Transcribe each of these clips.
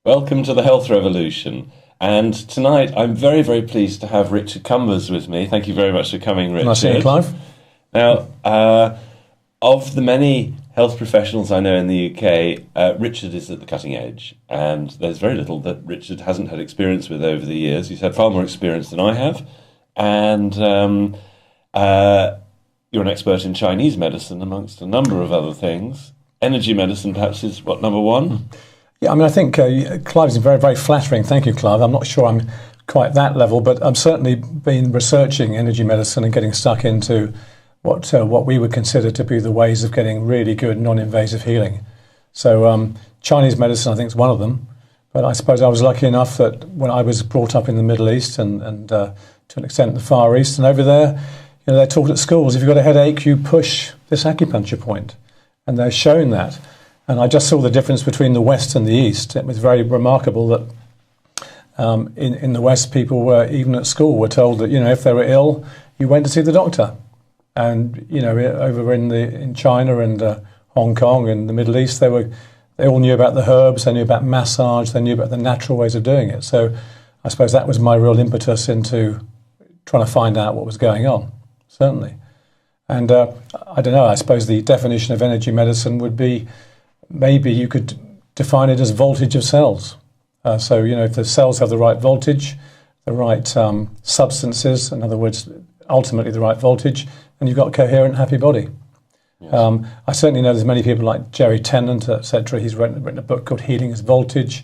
Welcome to the Health Revolution. And tonight I'm very, very pleased to have Richard Cumbers with me. Thank you very much for coming, Richard. Nice to meet you, Clive. Now, of the many health professionals I know in the UK, Richard is at the cutting edge. And there's very little that Richard hasn't had experience with over the years. He's had far more experience than I have. And you're an expert in Chinese medicine, amongst a number of other things. Energy medicine, perhaps, is what, number one? Yeah, I mean, I think Clive's very, very flattering. Thank you, Clive. I'm not sure I'm quite that level, but I've certainly been researching energy medicine and getting stuck into what we would consider to be the ways of getting really good non-invasive healing. So Chinese medicine, I think, is one of them. But I suppose I was lucky enough that when I was brought up in the Middle East and to an extent the Far East, and over there, they're taught at schools, if you've got a headache, you push this acupuncture point. And they're showing that. And I just saw the difference between the West and the East. It was very remarkable that in the West, people were, even at school, were told that, if they were ill, you went to see the doctor. And, over in China and Hong Kong and the Middle East, they all knew about the herbs, they knew about massage, they knew about the natural ways of doing it. So I suppose that was my real impetus into trying to find out what was going on, certainly. And I don't know, I suppose the definition of energy medicine would be, maybe you could define it as voltage of cells. So, if the cells have the right voltage, the right substances, in other words, ultimately the right voltage, and you've got a coherent, happy body. Yes. I certainly know there's many people like Jerry Tennant, etc. He's written a book called Healing as Voltage.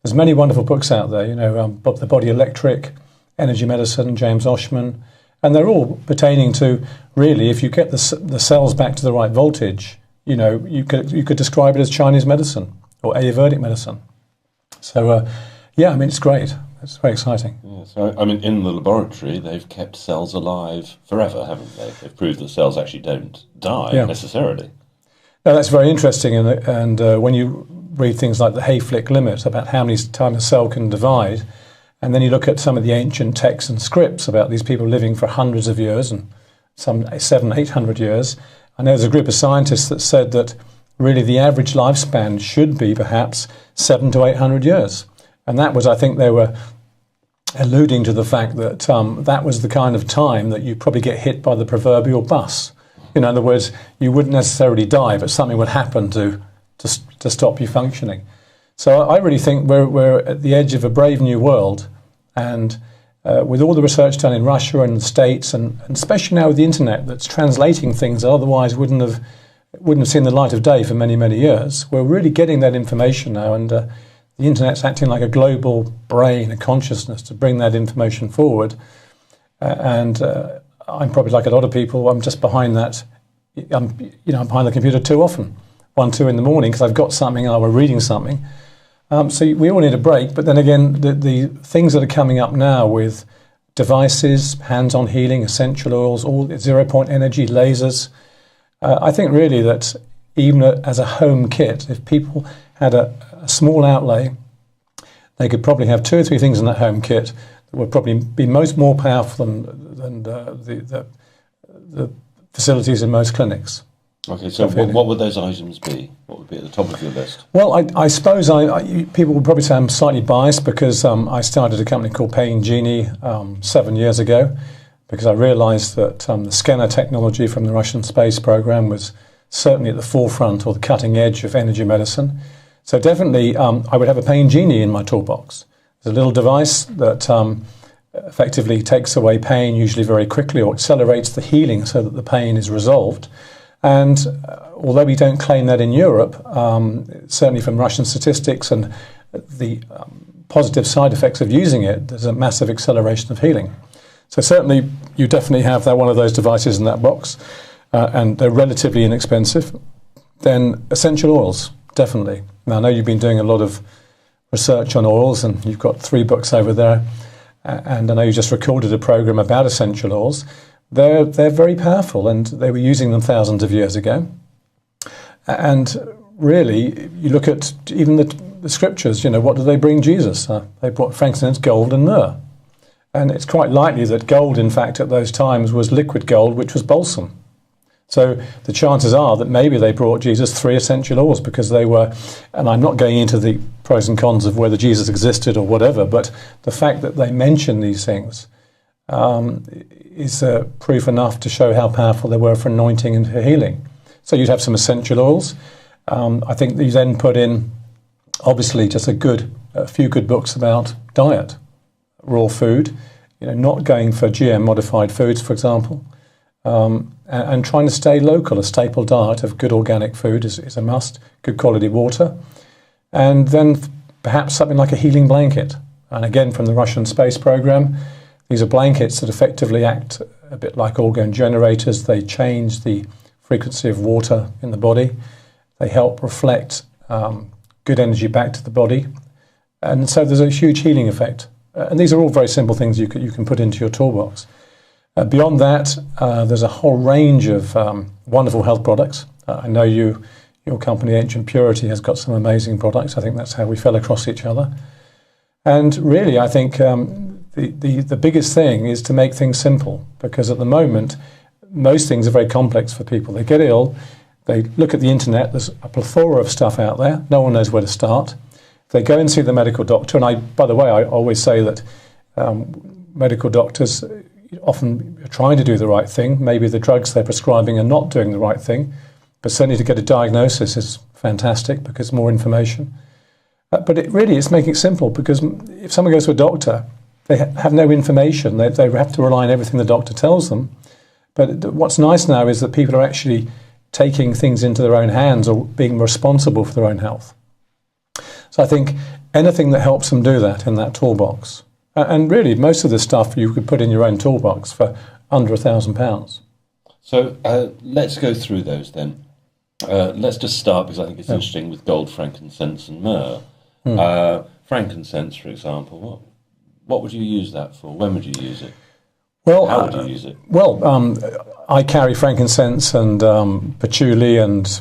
There's many wonderful books out there, The Body Electric, Energy Medicine, James Oshman, and they're all pertaining to, really, if you get the cells back to the right voltage, you could describe it as Chinese medicine or Ayurvedic medicine. So, it's great. It's very exciting. Yeah, so, in the laboratory, they've kept cells alive forever, haven't they? They've proved that cells actually don't die necessarily. No, that's very interesting. And when you read things like the Hayflick limit about how many times a cell can divide, and then you look at some of the ancient texts and scripts about these people living for hundreds of years and some 700-800 years, I know there's a group of scientists that said that really the average lifespan should be perhaps 700 to 800 years. And that was, I think they were alluding to the fact that that was the kind of time that you probably get hit by the proverbial bus. In other words, you wouldn't necessarily die, but something would happen to stop you functioning. So I really think we're at the edge of a brave new world. And with all the research done in Russia and the States, and especially now with the internet that's translating things that otherwise wouldn't have seen the light of day for many, many years, we're really getting that information now, and the internet's acting like a global brain, a consciousness to bring that information forward. And I'm probably like a lot of people, I'm just behind that. I'm behind the computer too often, 1, 2 in the morning, because I've got something or we're reading something. So we all need a break, but then again, the things that are coming up now with devices, hands-on healing, essential oils, all zero-point energy, lasers, I think really that even as a home kit, if people had a small outlay, they could probably have 2 or 3 things in that home kit that would probably be more powerful than the facilities in most clinics. Okay, so what would those items be? What would be at the top of your list? Well, I suppose people would probably say I'm slightly biased because I started a company called Genie 7 years ago, because I realised that the scanner technology from the Russian space program was certainly at the forefront or the cutting edge of energy medicine. So definitely I would have a pain Genie in my toolbox. It's a little device that effectively takes away pain, usually very quickly, or accelerates the healing so that the pain is resolved. And although we don't claim that in Europe, certainly from Russian statistics and the positive side effects of using it, there's a massive acceleration of healing. So certainly you definitely have that, one of those devices in that box, and they're relatively inexpensive. Then essential oils, definitely. Now I know you've been doing a lot of research on oils, and you've got 3 books over there, and I know you just recorded a program about essential oils. They're very powerful, and they were using them thousands of years ago. And really, you look at even the scriptures, what do they bring Jesus? They brought frankincense, gold and myrrh. And it's quite likely that gold, in fact, at those times was liquid gold, which was balsam. So the chances are that maybe they brought Jesus 3 essential oils because they were, and I'm not going into the pros and cons of whether Jesus existed or whatever, but the fact that they mention these things is proof enough to show how powerful they were for anointing and for healing. So you'd have some essential oils. I think you then put in, obviously, just a few good books about diet, raw food, not going for GM modified foods, for example. And trying to stay local. A staple diet of good organic food is a must, good quality water. And then perhaps something like a healing blanket. And again, from the Russian space program, these are blankets that effectively act a bit like orgone generators. They change the frequency of water in the body. They help reflect good energy back to the body. And so there's a huge healing effect. And these are all very simple things you can put into your toolbox. Beyond that, there's a whole range of wonderful health products. I know your company, Ancient Purity, has got some amazing products. I think that's how we fell across each other. And really, I think the biggest thing is to make things simple, because at the moment, most things are very complex for people. They get ill, they look at the internet, there's a plethora of stuff out there, no one knows where to start. They go and see the medical doctor, and by the way, I always say that medical doctors often are trying to do the right thing. Maybe the drugs they're prescribing are not doing the right thing, but certainly to get a diagnosis is fantastic because more information. But it's making it simple, because if someone goes to a doctor, they have no information. They have to rely on everything the doctor tells them. But what's nice now is that people are actually taking things into their own hands or being responsible for their own health. So I think anything that helps them do that in that toolbox. And really, most of the stuff you could put in your own toolbox for under £1,000. So let's go through those then. Let's just start, because I think it's interesting, with gold, frankincense and myrrh. Frankincense, for example, what would you use that for? When would you use it? Well, how would you use it? I carry frankincense and patchouli and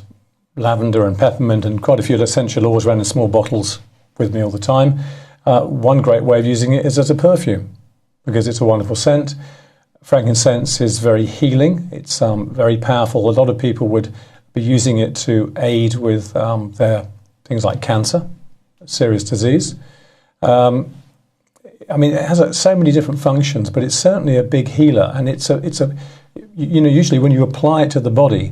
lavender and peppermint and quite a few essential oils around in small bottles with me all the time. One great way of using it is as a perfume, because it's a wonderful scent. Frankincense is very healing. It's very powerful. A lot of people would be using it to aid with their things like cancer, serious disease. It has so many different functions, but it's certainly a big healer. And it's usually when you apply it to the body,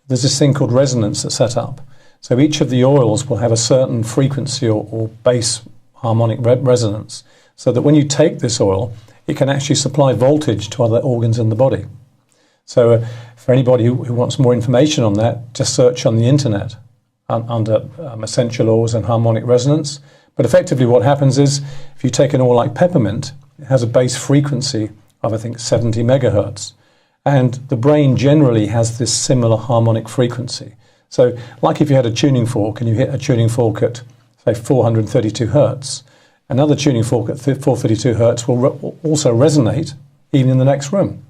there's this thing called resonance that's set up. So each of the oils will have a certain frequency or base harmonic resonance, so that when you take this oil, it can actually supply voltage to other organs in the body. So for anybody who wants more information on that, just search on the internet under essential oils and harmonic resonance. But effectively what happens is, if you take an oil like peppermint, it has a base frequency of, I think, 70 megahertz. And the brain generally has this similar harmonic frequency. So like if you had a tuning fork and you hit a tuning fork at, say, 432 hertz, another tuning fork at 432 hertz will also resonate even in the next room.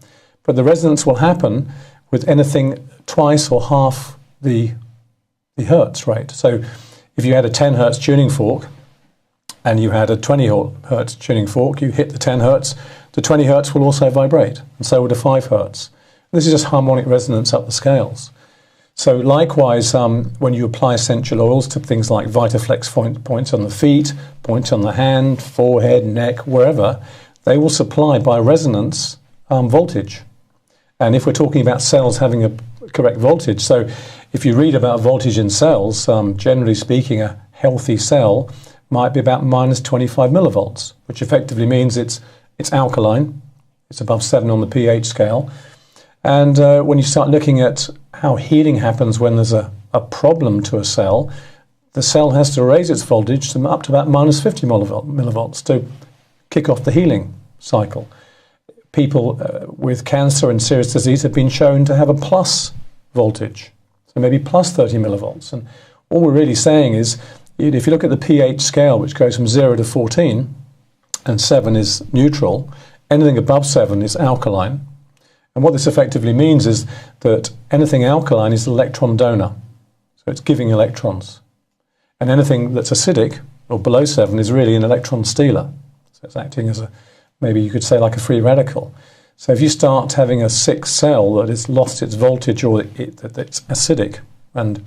But the resonance will happen with anything twice or half the hertz rate. So if you had a 10 hertz tuning fork and you had a 20 hertz tuning fork, you hit the 10 hertz, the 20 hertz will also vibrate, and so would a 5 hertz. This is just harmonic resonance up the scales. So likewise, when you apply essential oils to things like Vitaflex points on the feet, points on the hand, forehead, neck, wherever, they will supply by resonance voltage. And if we're talking about cells having a correct voltage, so if you read about voltage in cells, generally speaking, a healthy cell might be about minus 25 millivolts, which effectively means it's alkaline, it's above 7 on the pH scale, And when you start looking at how healing happens when there's a problem to a cell, the cell has to raise its voltage to up to about minus 50 millivolts to kick off the healing cycle. People with cancer and serious disease have been shown to have a plus voltage, so maybe plus 30 millivolts. And all we're really saying is, if you look at the pH scale, which goes from 0 to 14, and 7 is neutral, anything above 7 is alkaline. And what this effectively means is that anything alkaline is an electron donor, so it's giving electrons. And anything that's acidic, or below 7, is really an electron stealer. So it's acting as maybe you could say like a free radical. So if you start having a sick cell that has lost its voltage or that it's acidic, and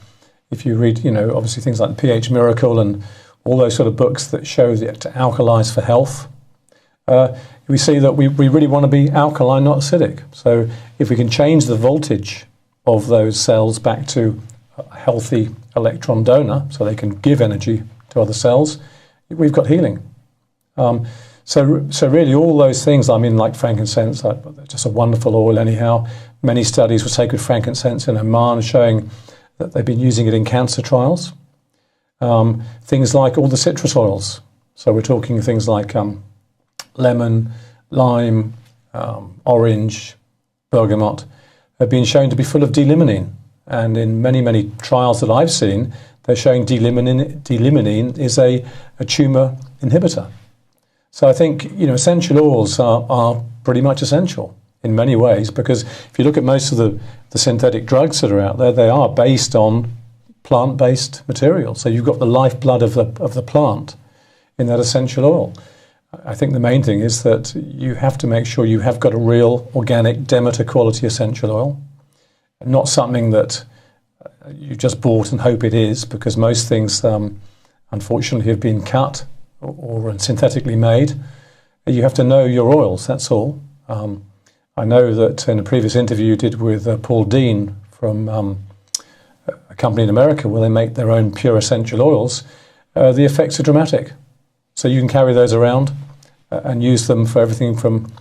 if you read, obviously things like the pH Miracle and all those sort of books that show that to alkalize for health, we see that we really want to be alkaline, not acidic. So if we can change the voltage of those cells back to a healthy electron donor, so they can give energy to other cells, we've got healing. So really all those things, like frankincense, just a wonderful oil anyhow. Many studies were taken with frankincense in Oman showing that they've been using it in cancer trials. Things like all the citrus oils. So we're talking things like lemon, lime, orange, bergamot, have been shown to be full of D-limonene. And in many, many trials that I've seen, they're showing D-limonene is a tumour inhibitor. So I think, essential oils are pretty much essential in many ways, because if you look at most of the synthetic drugs that are out there, they are based on plant-based material. So you've got the lifeblood of the plant in that essential oil. I think the main thing is that you have to make sure you have got a real organic Demeter quality essential oil, not something that you just bought and hope it is, because most things, unfortunately, have been cut or synthetically made. You have to know your oils, that's all. I know that in a previous interview you did with Paul Dean from a company in America where they make their own pure essential oils, the effects are dramatic. So you can carry those around and use them for everything from,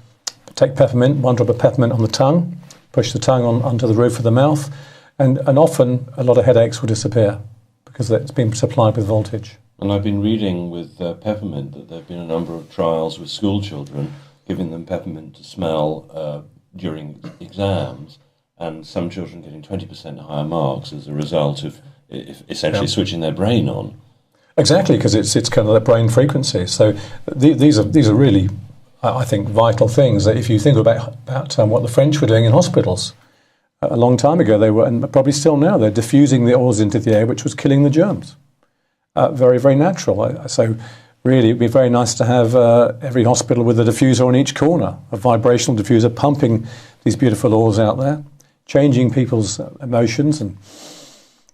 take peppermint, 1 drop of peppermint on the tongue, push the tongue onto the roof of the mouth, and often a lot of headaches will disappear because it's been supplied with voltage. And I've been reading with peppermint that there have been a number of trials with school children giving them peppermint to smell during exams, and some children getting 20% higher marks as a result of essentially switching their brain on. Exactly, because it's kind of that brain frequency. So these are really, I think, vital things that if you think about what the French were doing in hospitals a long time ago, they were, and probably still now, they're diffusing the oils into the air, which was killing the germs. Very, very natural. So really, it'd be very nice to have every hospital with a diffuser on each corner, a vibrational diffuser pumping these beautiful oils out there, changing people's emotions and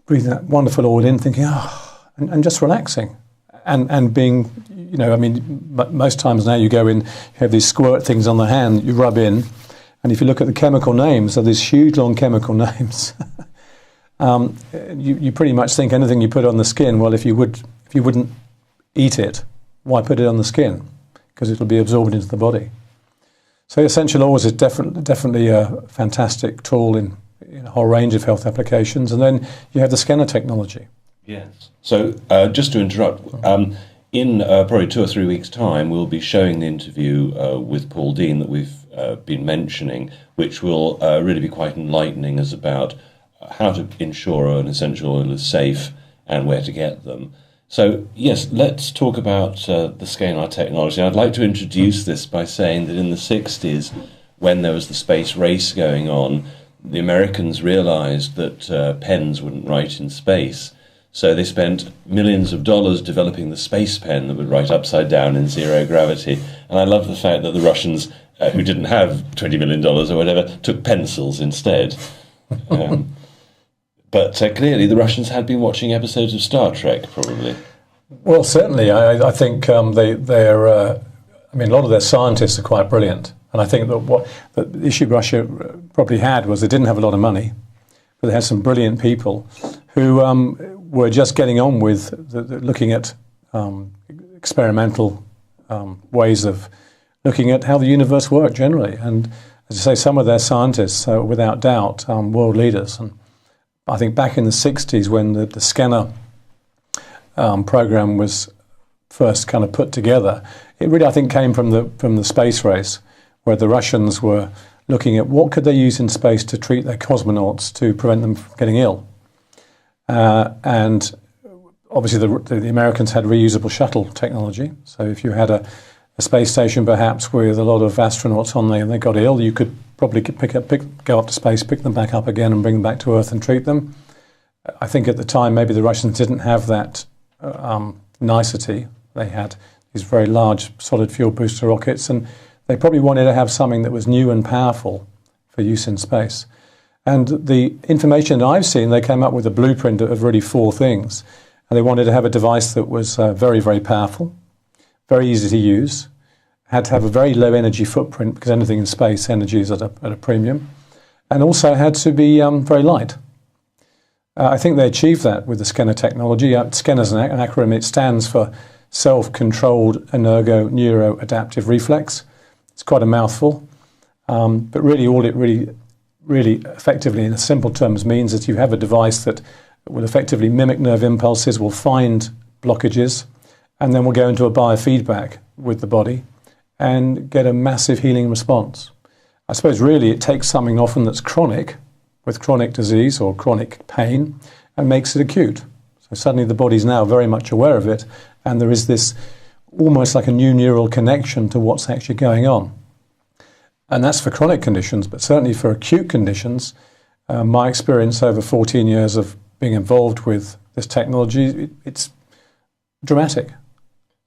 breathing that wonderful oil in, thinking, and just relaxing. And being, most times now you go in, you have these squirt things on the hand, you rub in, and if you look at the chemical names, so these huge long chemical names, you pretty much think anything you put on the skin, well, if you wouldn't eat it, why put it on the skin? Because it'll be absorbed into the body. So essential oils is definitely a fantastic tool in a whole range of health applications. And then you have the scanner technology. Yes. So just to interrupt, in probably 2 or 3 weeks' time, we'll be showing the interview with Paul Dean that we've been mentioning, which will really be quite enlightening as about how to ensure an essential oil is safe and where to get them. So, yes, let's talk about the scalar technology. I'd like to introduce this by saying that in the 60s, when there was the space race going on, the Americans realized that pens wouldn't write in space. So they spent millions of dollars developing the space pen that would write upside down in zero gravity. And I love the fact that the Russians, who didn't have $20 million or whatever, took pencils instead. But clearly the Russians had been watching episodes of Star Trek, probably. Well, certainly. I think they're a lot of their scientists are quite brilliant. And I think that what the issue Russia probably had was they didn't have a lot of money, but they had some brilliant people who were just getting on with looking at experimental ways of looking at how the universe worked generally. And as I say, some of their scientists, without doubt, world leaders. And I think back in the 60s when the scanner program was first kind of put together, it really, I think, came from the space race, where the Russians were looking at what could they use in space to treat their cosmonauts to prevent them from getting ill. And obviously the Americans had reusable shuttle technology. So if you had a space station perhaps with a lot of astronauts on there and they got ill, you could probably go up to space, pick them back up again and bring them back to Earth and treat them. I think at the time maybe the Russians didn't have that nicety. They had these very large solid fuel booster rockets, and they probably wanted to have something that was new and powerful for use in space. And the information that I've seen, they came up with a blueprint of really 4 things. And they wanted to have a device that was very, very powerful, very easy to use, had to have a very low energy footprint, because anything in space, energy is at a premium, and also had to be very light. I think they achieved that with the scanner technology. Scanner is an acronym. It stands for Self-Controlled Ergo-Neuroadaptive Reflex. It's quite a mouthful, but really all it really effectively, in simple terms, means that you have a device that will effectively mimic nerve impulses, will find blockages, and then will go into a biofeedback with the body and get a massive healing response. I suppose really it takes something often that's chronic, with chronic disease or chronic pain, and makes it acute. So suddenly the body's now very much aware of it, and there is this almost like a new neural connection to what's actually going on. And that's for chronic conditions, but certainly for acute conditions, my experience over 14 years of being involved with this technology, it's dramatic.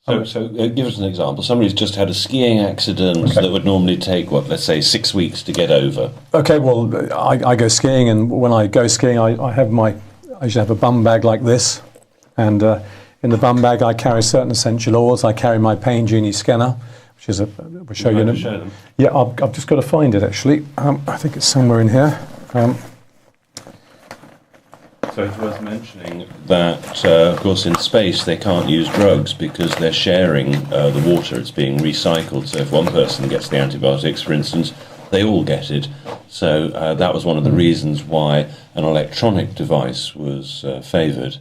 So give us an example. Somebody's just had a skiing accident that would normally take, let's say 6 weeks to get over. Okay, well, I go skiing, and when I go skiing, I usually have a bum bag like this, and in the bum bag I carry certain essential oils. I carry my Pain Genie scanner, which is we'll show you. Show them. Yeah, I've just got to find it actually. I think it's somewhere in here. So it's worth mentioning that, of course, in space they can't use drugs because they're sharing the water. It's being recycled. So if one person gets the antibiotics, for instance, they all get it. So that was one of the reasons why an electronic device was favoured.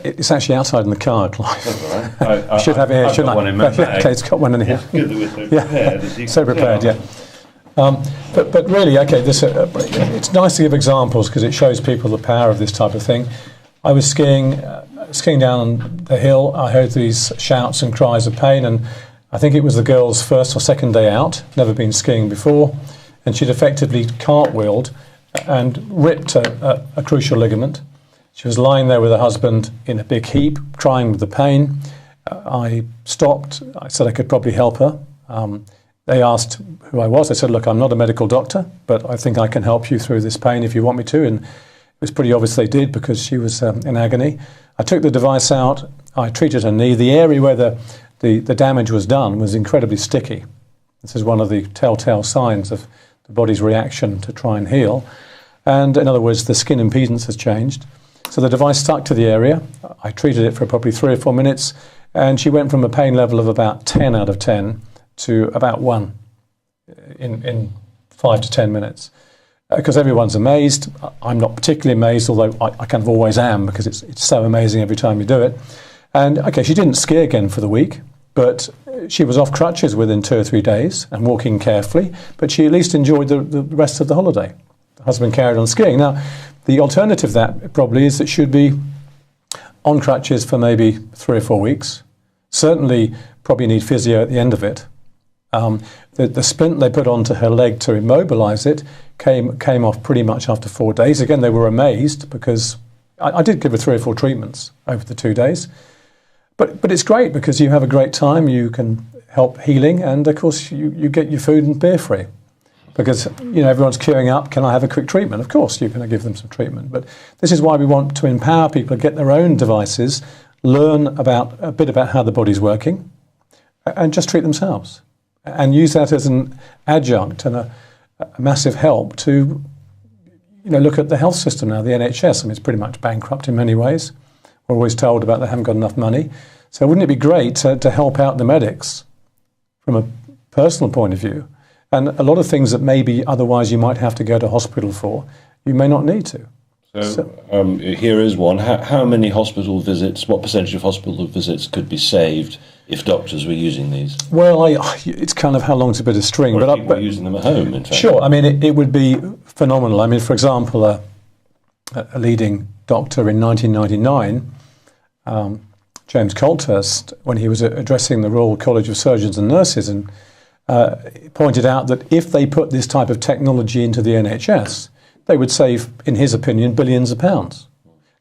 It's actually outside in the car, Clive. That's all right. I should have it here, shouldn't I? One in my bag. Okay, it's got one in here. It's good that we're so prepared. Yeah. So prepared, yeah. But really, okay, it's nice to give examples because it shows people the power of this type of thing. I was skiing down the hill. I heard these shouts and cries of pain, and I think it was the girl's first or second day out, never been skiing before, and she'd effectively cartwheeled and ripped a crucial ligament. She was lying there with her husband in a big heap, crying with the pain. I stopped. I said I could probably help her. They asked who I was. I said, look, I'm not a medical doctor, but I think I can help you through this pain if you want me to. And it was pretty obvious they did because she was in agony. I took the device out. I treated her knee. The area where the damage was done was incredibly sticky. This is one of the telltale signs of the body's reaction to try and heal. And in other words, the skin impedance has changed. So the device stuck to the area. I treated it for probably 3 or 4 minutes, and she went from a pain level of about 10 out of 10 to about 1 in 5 to 10 minutes. Because everyone's amazed. I'm not particularly amazed, although I kind of always am, because it's so amazing every time you do it. And okay, she didn't ski again for the week, but she was off crutches within 2 or 3 days and walking carefully, but she at least enjoyed the rest of the holiday. The husband carried on skiing. Now, the alternative to that probably is that she'd be on crutches for maybe 3 or 4 weeks. Certainly probably need physio at the end of it. The splint they put onto her leg to immobilise it came off pretty much after 4 days. Again, they were amazed because I did give her 3 or 4 treatments over the 2 days. But it's great because you have a great time, you can help healing, and of course you get your food and beer free. Because, everyone's queuing up, can I have a quick treatment? Of course, you're going to give them some treatment. But this is why we want to empower people to get their own devices, learn a bit about how the body's working, and just treat themselves. And use that as an adjunct and a massive help to, look at the health system now, the NHS. I mean, it's pretty much bankrupt in many ways. We're always told about they haven't got enough money. So wouldn't it be great to help out the medics from a personal point of view? And a lot of things that maybe otherwise you might have to go to hospital for, you may not need to. Here is one. How many hospital visits, what percentage of hospital visits could be saved if doctors were using these? Well, it's kind of how long's a bit of string. Or people were using them at home, in fact. Sure. I mean, it would be phenomenal. I mean, for example, a leading doctor in 1999, James Colthurst, when he was addressing the Royal College of Surgeons and Nurses, and pointed out that if they put this type of technology into the NHS, they would save, in his opinion, billions of pounds.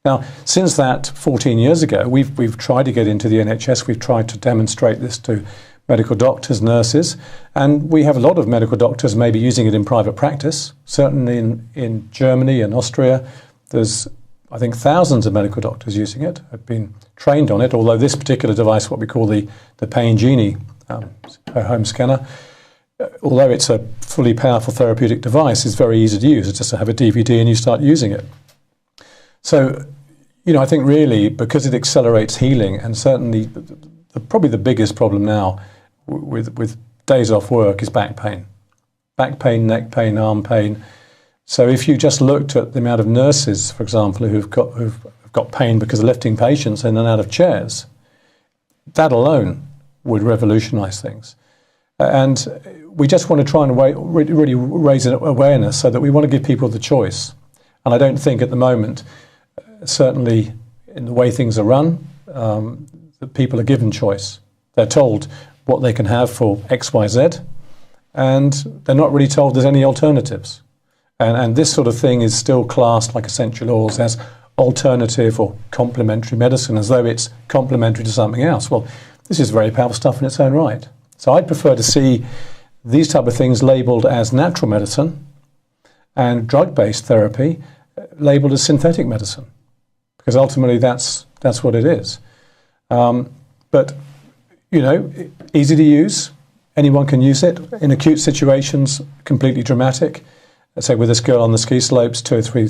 Now, since that 14 years ago, we've tried to get into the NHS. We've tried to demonstrate this to medical doctors, nurses, and we have a lot of medical doctors maybe using it in private practice. Certainly in Germany and Austria, there's, I think, thousands of medical doctors using it, have been trained on it, although this particular device, what we call the pain Genie home scanner, although it's a fully powerful therapeutic device, it's very easy to use. It's just to have a DVD and you start using it. So, I think really, because it accelerates healing, and certainly probably the biggest problem now with days off work is back pain. Back pain, neck pain, arm pain. So if you just looked at the amount of nurses, for example, who've got pain because of lifting patients in and out of chairs, that alone would revolutionise things. And we just want to try and really raise an awareness so that we want to give people the choice. And I don't think at the moment, certainly in the way things are run, that people are given choice. They're told what they can have for X, Y, Z, and they're not really told there's any alternatives. And this sort of thing is still classed, like essential oils, as alternative or complementary medicine, as though it's complementary to something else. Well, this is very powerful stuff in its own right. So I'd prefer to see these type of things labelled as natural medicine and drug-based therapy labelled as synthetic medicine, because ultimately that's what it is. But, easy to use. Anyone can use it. In acute situations, completely dramatic. Let's say with this girl on the ski slopes, 2 or 3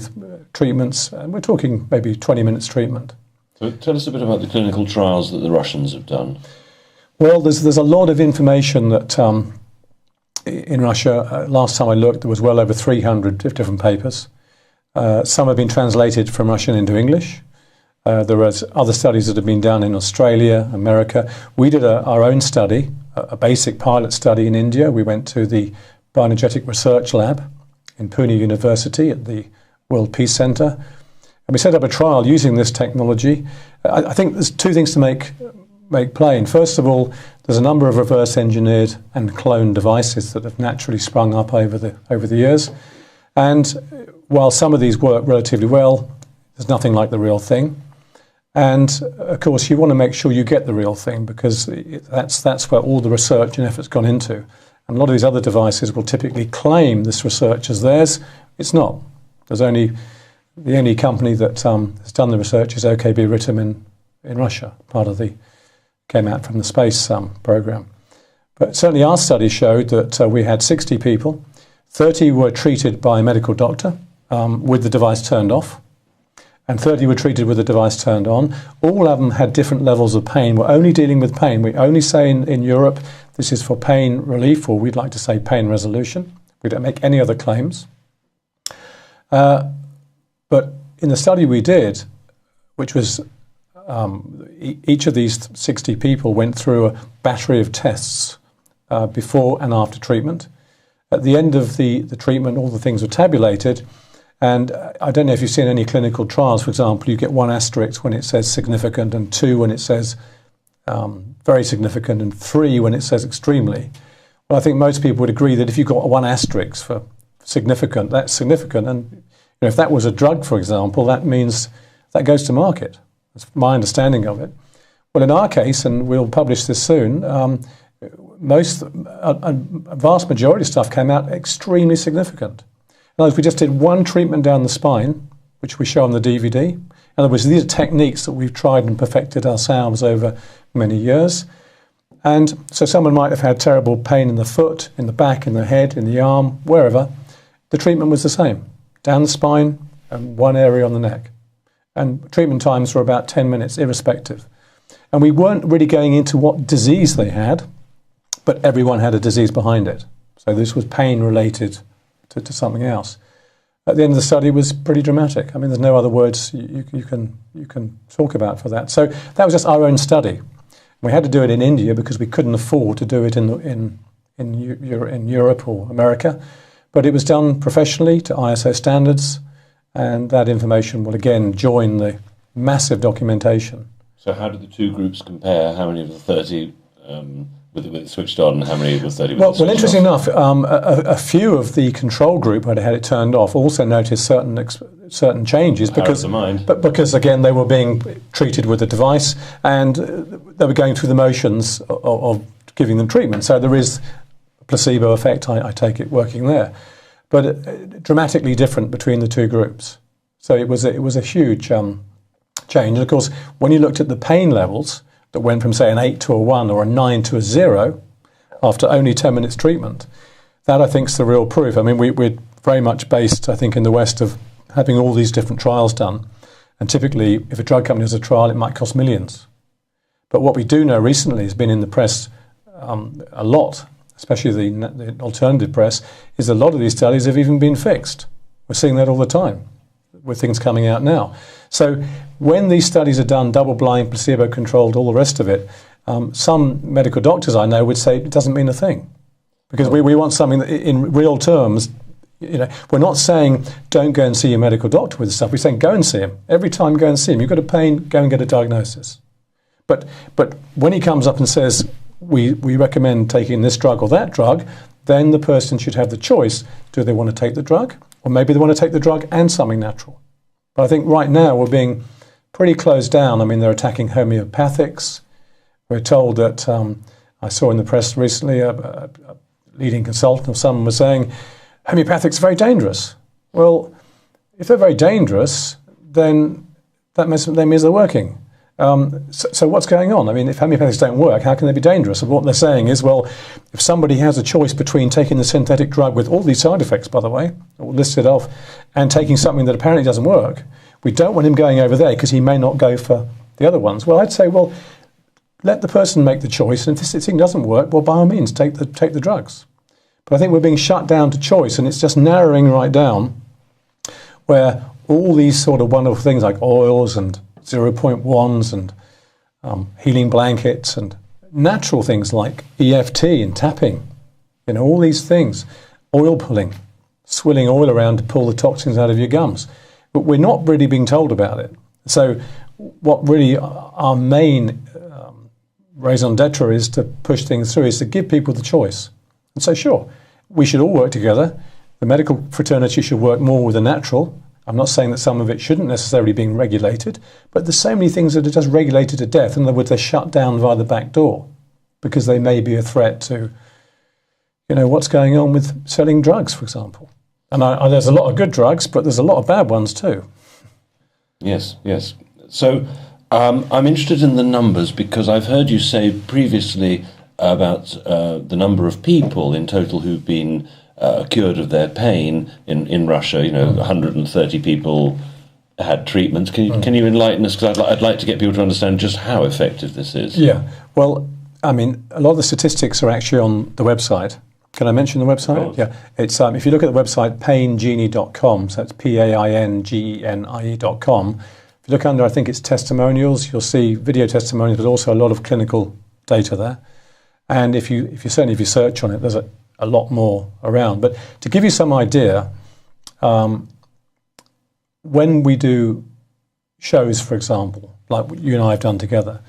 treatments, and we're talking maybe 20 minutes treatment. So tell us a bit about the clinical trials that the Russians have done. Well, there's a lot of information that in Russia, last time I looked, there was well over 300 different papers. Some have been translated from Russian into English. There are other studies that have been done in Australia, America. We did our own study, a basic pilot study in India. We went to the Bioenergetic Research Lab in Pune University at the World Peace Centre. And we set up a trial using this technology. I think there's 2 things to make plain. First of all, there's a number of reverse engineered and cloned devices that have naturally sprung up over the years. And while some of these work relatively well, there's nothing like the real thing. And of course, you want to make sure you get the real thing, because that's where all the research and effort's gone into. And a lot of these other devices will typically claim this research as theirs. It's not. The only company that has done the research is OKB Ritam in Russia, came out from the space program. But certainly our study showed that we had 60 people. 30 were treated by a medical doctor with the device turned off, and 30 were treated with the device turned on. All of them had different levels of pain. We're only dealing with pain. We only say in Europe this is for pain relief, or we'd like to say pain resolution. We don't make any other claims. But in the study we did, which was each of these 60 people went through a battery of tests before and after treatment. At the end of the treatment, all the things were tabulated. And I don't know if you've seen any clinical trials, for example, you get 1 asterisk when it says significant, and 2 when it says very significant, and 3 when it says extremely. Well, I think most people would agree that if you've got 1 asterisk for significant, that's significant. And if that was a drug, for example, that means that goes to market. That's my understanding of it. Well, in our case, and we'll publish this soon, a vast majority of stuff came out extremely significant. In other words, we just did 1 treatment down the spine, which we show on the DVD. In other words, these are techniques that we've tried and perfected ourselves over many years. And so someone might have had terrible pain in the foot, in the back, in the head, in the arm, wherever. The treatment was the same, down the spine and 1 area on the neck. And treatment times were about 10 minutes, irrespective. And we weren't really going into what disease they had, but everyone had a disease behind it. So this was pain related to something else. At the end of the study, it was pretty dramatic. I mean, there's no other words you can talk about for that. So that was just our own study. We had to do it in India because we couldn't afford to do it in Europe or America. But it was done professionally to ISO standards, and that information will again join the massive documentation. So how did the two groups compare? How many of the 30 with it switched on, and how many of the 30 Well, interesting enough, a few of the control group who had it turned off also noticed certain changes because again they were being treated with the device and they were going through the motions of giving them treatment. So there is a placebo effect, I take it, working there, but dramatically different between the two groups. So it was a huge change. And of course, when you looked at the pain levels that went from, say, an 8 to a 1 or a 9 to a 0 after only 10 minutes treatment, that I think is the real proof. I mean, we're very much based, I think, in the West of having all these different trials done. And typically, if a drug company does a trial, it might cost millions. But what we do know recently has been in the press a lot, especially the alternative press, is a lot of these studies have even been fixed. We're seeing that all the time with things coming out now. So when these studies are done, double-blind, placebo-controlled, all the rest of it, some medical doctors I know would say it doesn't mean a thing. Because we want something that in real terms, we're not saying don't go and see your medical doctor with this stuff. We're saying go and see him. Every time go and see him. You've got a pain, go and get a diagnosis. But when he comes up and says, we recommend taking this drug or that drug, then the person should have the choice. Do they want to take the drug? Or maybe they want to take the drug and something natural. But I think right now we're being pretty closed down. I mean, they're attacking homeopathics. We're told that, I saw in the press recently, a leading consultant of someone was saying, homeopathics are very dangerous. Well, if they're very dangerous, then that means they're working. So what's going on? I mean, if homeopathics don't work, how can they be dangerous? And what they're saying is, well, if somebody has a choice between taking the synthetic drug with all these side effects, by the way, listed off, and taking something that apparently doesn't work, we don't want him going over there because he may not go for the other ones. Well, I'd say, well, let the person make the choice, and if this thing doesn't work, well, by all means, take the drugs. But I think we're being shut down to choice, and it's just narrowing right down where all these sort of wonderful things like oils and 0.1s and healing blankets and natural things like EFT and tapping, all these things, oil pulling, swilling oil around to pull the toxins out of your gums. But we're not really being told about it. So what really our main raison d'etre is to push things through, is to give people the choice. And so sure, we should all work together. The medical fraternity should work more with the natural. I'm not saying that some of it shouldn't necessarily be regulated, but there's so many things that are just regulated to death. In other words, they're shut down via the back door because they may be a threat to, what's going on with selling drugs, for example. And there's a lot of good drugs, but there's a lot of bad ones too. Yes. So I'm interested in the numbers because I've heard you say previously about the number of people in total who've been cured of their pain in Russia. 130 people had treatments. Can you enlighten us? Because I'd like to get people to understand just how effective this is. Yeah. Well, I mean, a lot of the statistics are actually on the website. Can I mention the website? Yeah. It's if you look at the website paingenie.com, so it's paingenie.com. If you look under, I think it's testimonials, you'll see video testimonials, but also a lot of clinical data there. And if you search on it, there's a lot more around. But to give you some idea, when we do shows, for example, like you and I have done together,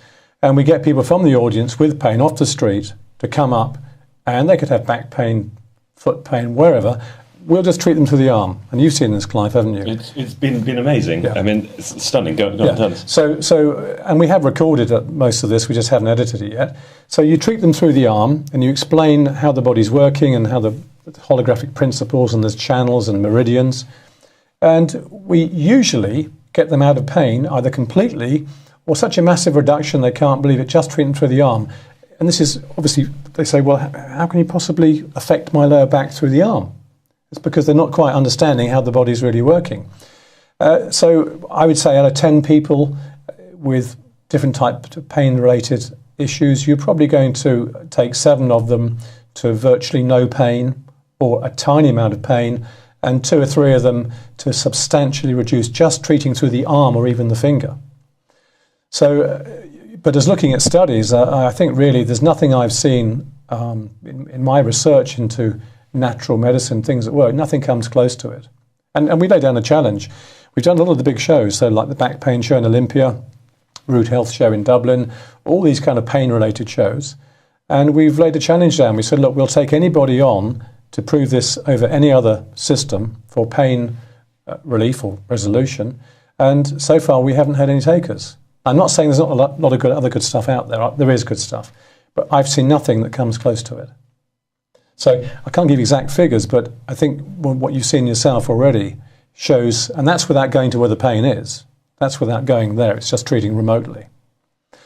and we get people from the audience with pain off the street to come up, and they could have back pain, foot pain, wherever, we'll just treat them to the arm. And you've seen this, Clive, haven't you? It's been amazing. Yeah. I mean, it's stunning. Go on, tell us. So, and we have recorded most of this, we just haven't edited it yet. So you treat them through the arm, and you explain how the body's working and how the holographic principles, and there's channels and meridians. And we usually get them out of pain, either completely or such a massive reduction they can't believe it, just treat them through the arm. And this is, obviously, they say, well, how can you possibly affect my lower back through the arm? It's because they're not quite understanding how the body's really working. So I would say out of 10 people with different types of pain-related issues, you're probably going to take 7 of them to virtually no pain or a tiny amount of pain, and 2 or 3 of them to substantially reduce, just treating through the arm or even the finger. So, but as looking at studies, I think really there's nothing I've seen in my research into natural medicine, things that work, nothing comes close to it. And we lay down a challenge. We've done a lot of the big shows, so like the back pain show in Olympia, Root Health show in Dublin, all these kind of pain-related shows. And we've laid a challenge down. We said, look, we'll take anybody on to prove this over any other system for pain relief or resolution. And so far, we haven't had any takers. I'm not saying there's not a lot of other good stuff out there. There is good stuff. But I've seen nothing that comes close to it. So I can't give exact figures, but I think what you've seen yourself already shows, and that's without going to where the pain is. That's without going there. It's just treating remotely.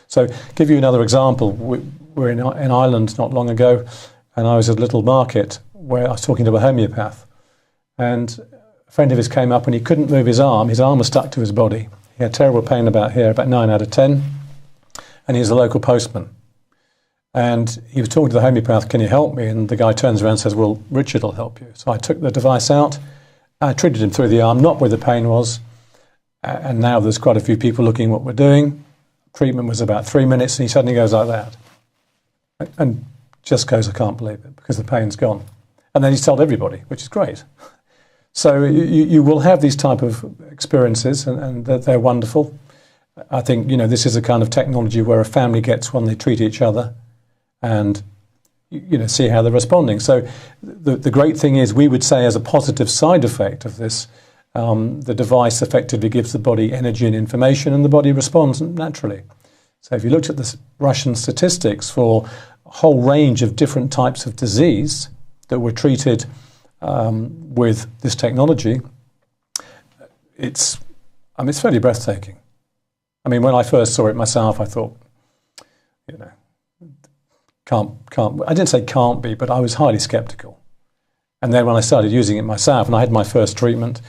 So give you another example. We were in Ireland not long ago, and I was at a little market where I was talking to a homeopath. And a friend of his came up and he couldn't move his arm. His arm was stuck to his body. He had terrible pain about here, about 9 out of 10. And he's a local postman. And he was talking to the homeopath, can you help me? And the guy turns around and says, well, Richard will help you. So I took the device out. I treated him through the arm, not where the pain was. And now there's quite a few people looking at what we're doing. Treatment was about 3 minutes, and he suddenly goes like that. And just goes, I can't believe it, because the pain's gone. And then he's told everybody, which is great. So you will have these type of experiences, and they're wonderful. I think, this is a kind of technology where a family gets one, they treat each other, and see how they're responding. So the great thing is, we would say as a positive side effect of this, the device effectively gives the body energy and information, and the body responds naturally. So if you looked at the Russian statistics for a whole range of different types of disease that were treated with this technology, it's fairly breathtaking. I mean, when I first saw it myself, I thought, can't. I didn't say can't be, but I was highly skeptical. And then when I started using it myself, and I had my first treatment,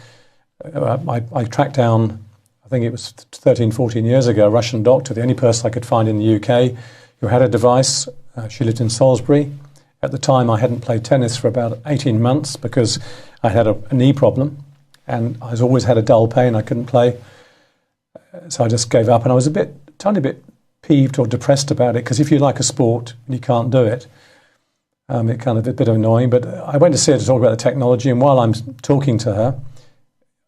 I tracked down, I think it was 13, 14 years ago, a Russian doctor, the only person I could find in the UK, who had a device. She lived in Salisbury. At the time, I hadn't played tennis for about 18 months because I had a knee problem, and I always had a dull pain. I couldn't play. So I just gave up, and I was tiny bit peeved or depressed about it, because if you like a sport and you can't do it, it kind of a bit annoying. But I went to see her to talk about the technology, and while I'm talking to her,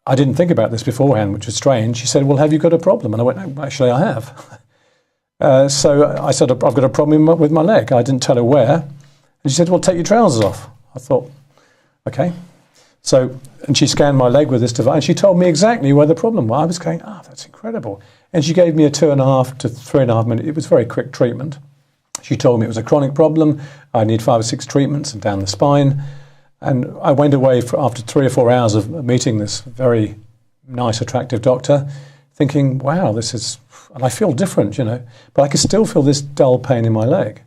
I didn't think about this beforehand, which was strange. She said, well, have you got a problem? And I went, no, actually, I have. So I said, I've got a problem with my leg. I didn't tell her where. And she said, well, take your trousers off. I thought, okay. So, and she scanned my leg with this device, and she told me exactly where the problem was. I was going, that's incredible. And she gave me a 2.5 to 3.5 minute, it was very quick treatment. She told me it was a chronic problem. I need 5 or 6 treatments and down the spine. And I went away after 3 or 4 hours of meeting this very nice, attractive doctor, thinking, wow, this is, and I feel different, but I could still feel this dull pain in my leg.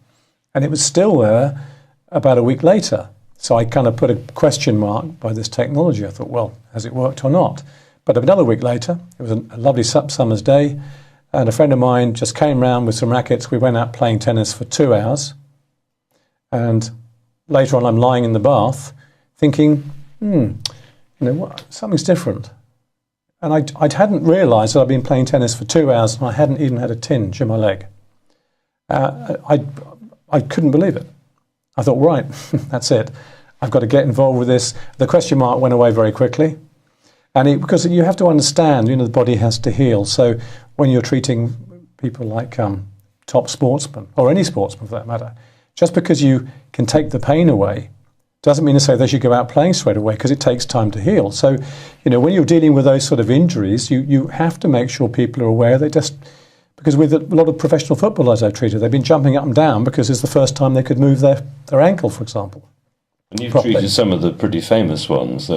And it was still there about a week later. So I kind of put a question mark by this technology. I thought, well, has it worked or not? But another week later, it was a lovely summer's day, and a friend of mine just came round with some rackets. We went out playing tennis for 2 hours. And later on, I'm lying in the bath thinking, something's different. And I hadn't realised that I'd been playing tennis for 2 hours and I hadn't even had a tinge in my leg. I couldn't believe it. I thought, right, that's it. I've got to get involved with this. The question mark went away very quickly. And because you have to understand, the body has to heal. So when you're treating people like top sportsmen, or any sportsman for that matter, just because you can take the pain away doesn't mean to say they should go out playing straight away, because it takes time to heal. So, when you're dealing with those sort of injuries, you have to make sure people are aware. Because with a lot of professional footballers I've treated, they've been jumping up and down because it's the first time they could move their ankle, for example. And you've treated some of the pretty famous ones.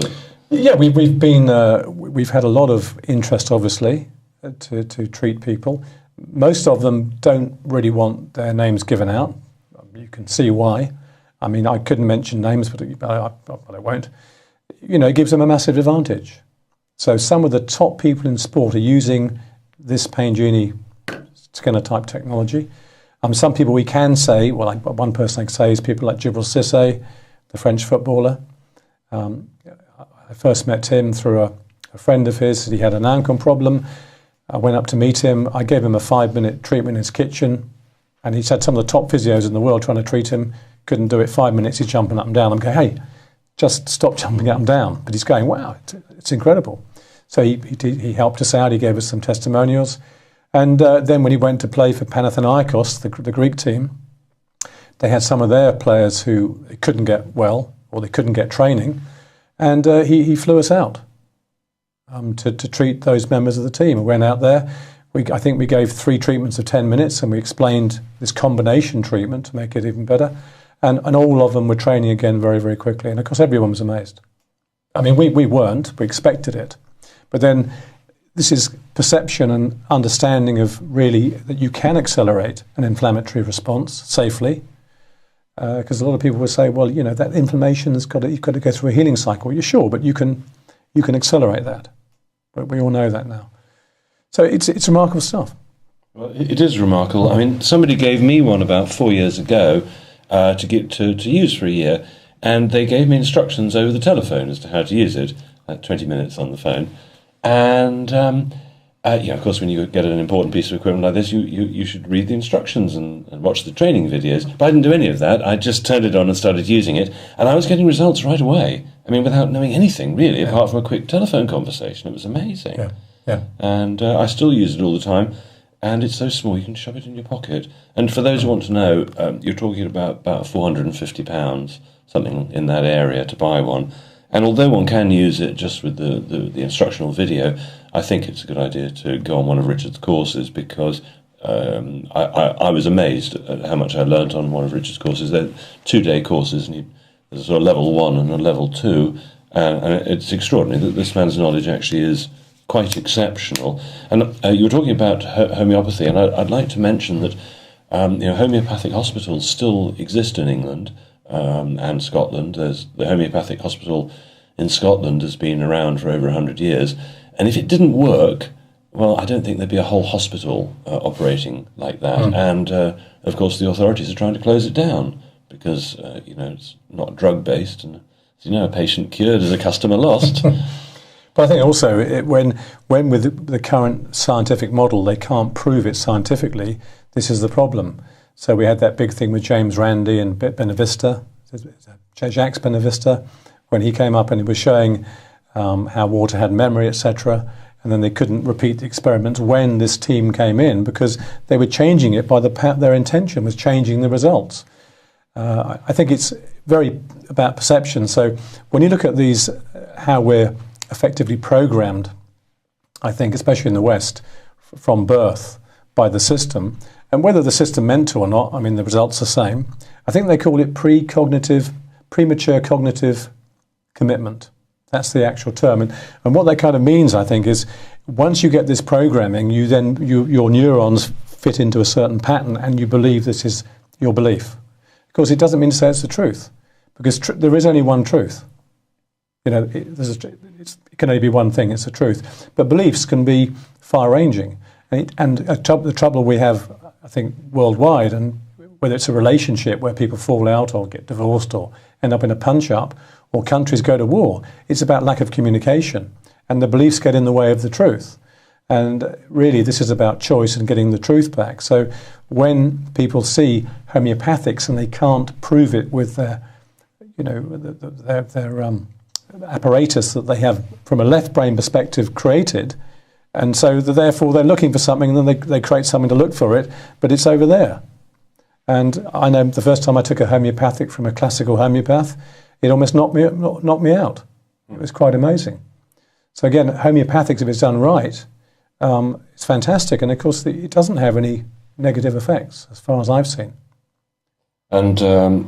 Yeah, we've had a lot of interest, obviously, to treat people. Most of them don't really want their names given out. You can see why. I mean, I couldn't mention names, but I won't. It gives them a massive advantage. So some of the top people in sport are using this Pain Genie scanner type technology. Some people we can say, well, like one person I can say is people like Djibril Cissé, the French footballer. I first met him through a friend of his. He had an ankle problem. I went up to meet him. I gave him a 5-minute treatment in his kitchen, and he's had some of the top physios in the world trying to treat him. Couldn't do it. 5 minutes, he's jumping up and down. I'm going, hey, just stop jumping up and down. But he's going, wow, it's incredible. So he helped us out. He gave us some testimonials. And then when he went to play for Panathinaikos, the Greek team, they had some of their players who couldn't get well or they couldn't get training. And he flew us out to treat those members of the team. We went out there. I think we gave 3 treatments of 10 minutes, and we explained this combination treatment to make it even better. And all of them were training again very, very quickly. And of course, everyone was amazed. I mean, we weren't. We expected it. But then this is perception and understanding of really that you can accelerate an inflammatory response safely. Because a lot of people would say, well, you know, that inflammation you've got to go through a healing cycle. You're sure, but you can accelerate that. But we all know that now. So it's remarkable stuff. Well, it is remarkable. I mean, somebody gave me one about 4 years ago to use for a year, and they gave me instructions over the telephone as to how to use it, 20 minutes on the phone. And of course, when you get an important piece of equipment like this, you should read the instructions and watch the training videos. But I didn't do any of that. I just turned it on and started using it, and I was getting results right away. I mean, without knowing anything, really, apart from a quick telephone conversation. It was amazing. Yeah. And I still use it all the time, and it's so small you can shove it in your pocket. And for those who want to know, you're talking about £450, something in that area, to buy one. And although one can use it just with the instructional video, I think it's a good idea to go on one of Richard's courses, because I was amazed at how much I learnt on one of Richard's courses. They're 2-day courses, and there's a sort of level 1 and a level 2, and it's extraordinary that this man's knowledge actually is quite exceptional. And you were talking about homeopathy, and I'd like to mention that homeopathic hospitals still exist in England and Scotland. There's the homeopathic hospital in Scotland has been around for over 100 years, and if it didn't work, well, I don't think there'd be a whole hospital operating like that. And of course, the authorities are trying to close it down because it's not drug based, and a patient cured is a customer lost. But I think also when with the current scientific model they can't prove it scientifically, this is the problem. So we had that big thing with James Randi and Benavista, Jacques Benavista, when he came up and he was showing how water had memory, etc. And then they couldn't repeat the experiments when this team came in because they were changing it by their intention was changing the results. I think it's very about perception. So when you look at these, how we're effectively programmed, I think, especially in the West, from birth by the system, and whether the system meant to or not, I mean, the results are the same. I think they call it premature cognitive commitment. That's the actual term. And what that kind of means, I think, is once you get this programming, your neurons fit into a certain pattern and you believe this is your belief. Of course, it doesn't mean to say it's the truth, because there is only one truth. It can only be one thing, it's the truth. But beliefs can be far-ranging. And the trouble we have, I think, worldwide, and whether it's a relationship where people fall out or get divorced or end up in a punch-up, or countries go to war, it's about lack of communication. And the beliefs get in the way of the truth. And really, this is about choice and getting the truth back. So when people see homeopathics and they can't prove it with their apparatus that they have from a left brain perspective created, and so therefore they're looking for something and then they create something to look for it, but it's over there. And I know the first time I took a homeopathic from a classical homeopath, it almost knocked me out. It was quite amazing. So again, homeopathics, if it's done right, it's fantastic, and of course it doesn't have any negative effects as far as I've seen. And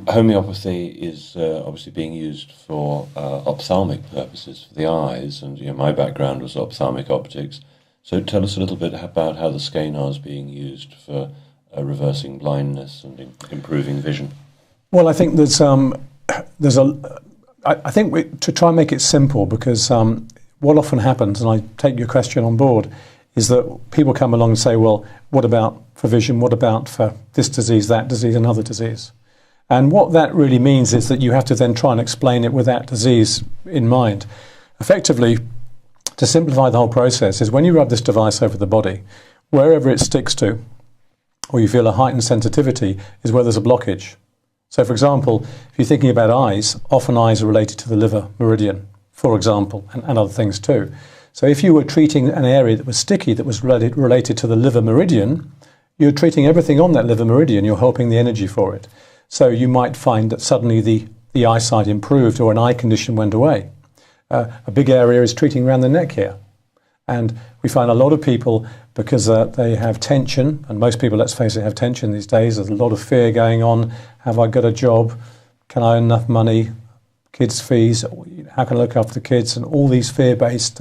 homeopathy is obviously being used for ophthalmic purposes, for the eyes, and my background was ophthalmic optics. So tell us a little bit about how the scanar is being used for reversing blindness and improving vision. Well, I think I think to try and make it simple, because what often happens, and I take your question on board, is that people come along and say, well, what about for vision? What about for this disease, that disease, another disease? And what that really means is that you have to then try and explain it with that disease in mind. Effectively, to simplify the whole process, is when you rub this device over the body, wherever it sticks to, or you feel a heightened sensitivity, is where there's a blockage. So, for example, if you're thinking about eyes, often eyes are related to the liver meridian, for example, and other things too. So if you were treating an area that was sticky, that was related to the liver meridian, you're treating everything on that liver meridian, you're helping the energy for it. So you might find that suddenly the eyesight improved or an eye condition went away. A big area is treating around the neck here. And we find a lot of people, because they have tension, and most people, let's face it, have tension these days. There's a lot of fear going on. Have I got a job? Can I earn enough money? Kids' fees? How can I look after the kids? And all these fear-based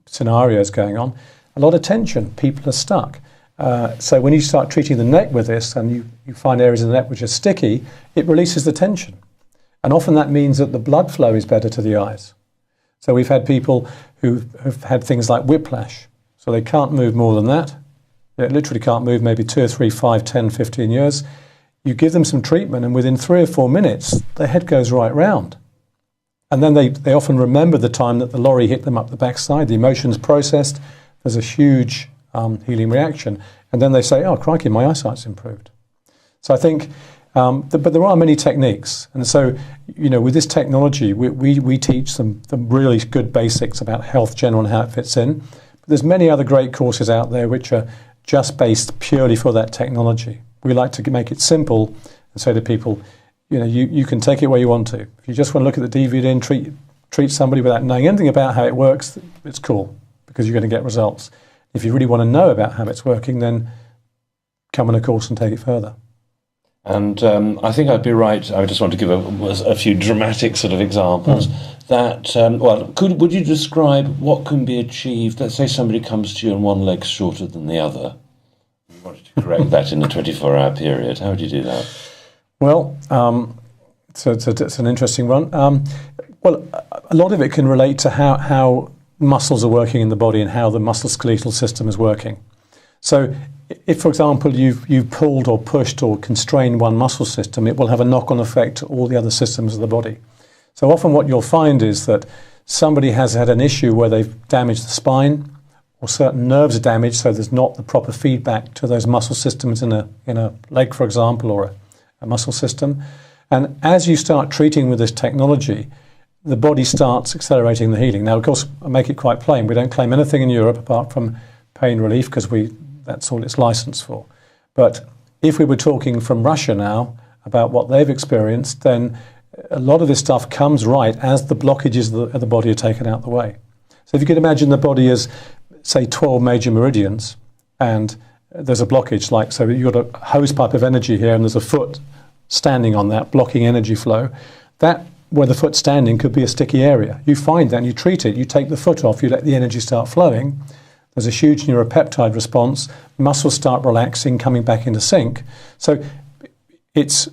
scenarios going on. A lot of tension. People are stuck. So when you start treating the neck with this, and you find areas of the neck which are sticky, it releases the tension. And often that means that the blood flow is better to the eyes. So we've had people who have had things like whiplash. So they can't move more than that. They literally can't move maybe 2 or 3, 5, 10, 15 years. You give them some treatment and within 3 or 4 minutes, their head goes right round. And then they often remember the time that the lorry hit them up the backside, the emotions processed, there's a huge healing reaction. And then they say, oh, crikey, my eyesight's improved. So I think, but there are many techniques. And so, with this technology, we teach some really good basics about health general and how it fits in. But there's many other great courses out there which are just based purely for that technology. We like to make it simple and say to people, you can take it where you want to. If you just want to look at the DVD and treat somebody without knowing anything about how it works, it's cool, because you're going to get results. If you really want to know about how it's working, then come on a course and take it further. And I think I'd be right. I just want to give a few dramatic sort of examples. That would you describe what can be achieved? Let's say somebody comes to you and one leg's shorter than the other. You wanted to correct that in a 24-hour period. How would you do that? Well, so it's an interesting one. Well, a lot of it can relate to how muscles are working in the body and how the musculoskeletal system is working. So if, for example, you've pulled or pushed or constrained one muscle system, it will have a knock-on effect to all the other systems of the body. So often what you'll find is that somebody has had an issue where they've damaged the spine, or certain nerves are damaged, so there's not the proper feedback to those muscle systems in a leg, for example, or a muscle system. And as you start treating with this technology, the body starts accelerating the healing. Now, of course, I make it quite plain. We don't claim anything in Europe apart from pain relief, because that's all it's licensed for. But if we were talking from Russia now about what they've experienced, then a lot of this stuff comes right as the blockages of the body are taken out the way. So if you could imagine the body as, say, 12 major meridians, and there's a blockage, so you've got a hose pipe of energy here, and there's a foot standing on that, blocking energy flow. That, where the foot's standing, could be a sticky area. You find that and you treat it. You take the foot off, you let the energy start flowing. There's a huge neuropeptide response. Muscles start relaxing, coming back into sync. So it's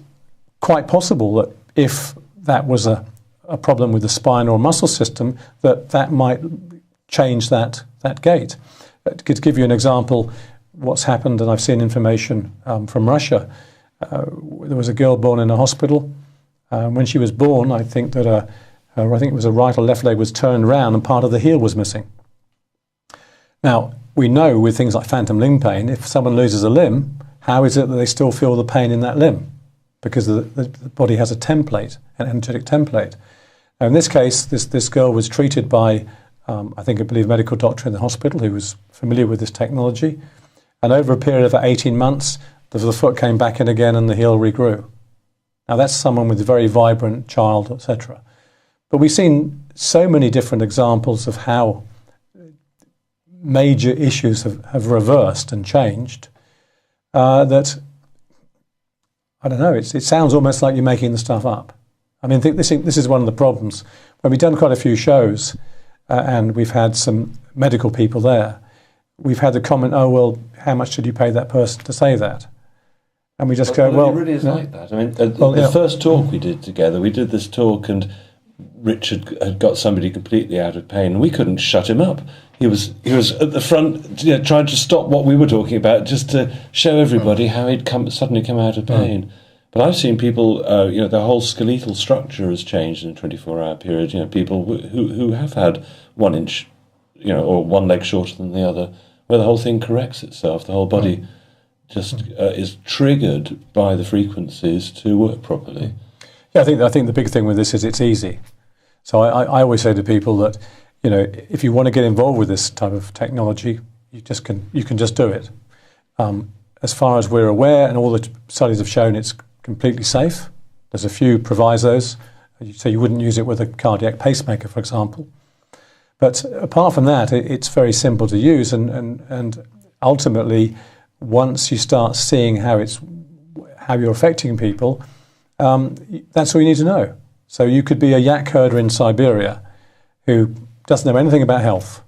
quite possible that if that was a problem with the spine or muscle system, that might change that gait. To give you an example, what's happened, and I've seen information from Russia, there was a girl born in a hospital. When she was born, I think that I think it was a right or left leg was turned round and part of the heel was missing. Now, we know with things like phantom limb pain, if someone loses a limb, how is it that they still feel the pain in that limb? Because the body has a template, an energetic template. Now, in this case, this girl was treated by, I believe, a medical doctor in the hospital who was familiar with this technology. And over a period of 18 months, the foot came back in again and the heel regrew. Now, that's someone with a very vibrant child, etc. But we've seen so many different examples of how major issues have reversed and changed that, I don't know, it sounds almost like you're making the stuff up. I mean, I think this is one of the problems. When we've done quite a few shows and we've had some medical people there, we've had the comment, oh, well, how much did you pay that person to say that? And we just go, well... It really is like that. I mean, the first talk we did together, we did this talk and Richard had got somebody completely out of pain. We couldn't shut him up. He was at the front, trying to stop what we were talking about, just to show everybody how he'd suddenly come out of pain. But I've seen people, their whole skeletal structure has changed in a 24-hour period. People who have had 1 inch, or one leg shorter than the other, where the whole thing corrects itself. The whole body just is triggered by the frequencies to work properly. Yeah, I think the big thing with this is it's easy. So I always say to people that, if you want to get involved with this type of technology, you can just do it. As far as we're aware, and all the studies have shown, it's completely safe. There's a few provisos. So you wouldn't use it with a cardiac pacemaker, for example. But apart from that, it's very simple to use, and ultimately, once you start seeing how you're affecting people, that's all you need to know. So you could be a yak herder in Siberia who doesn't know anything about health.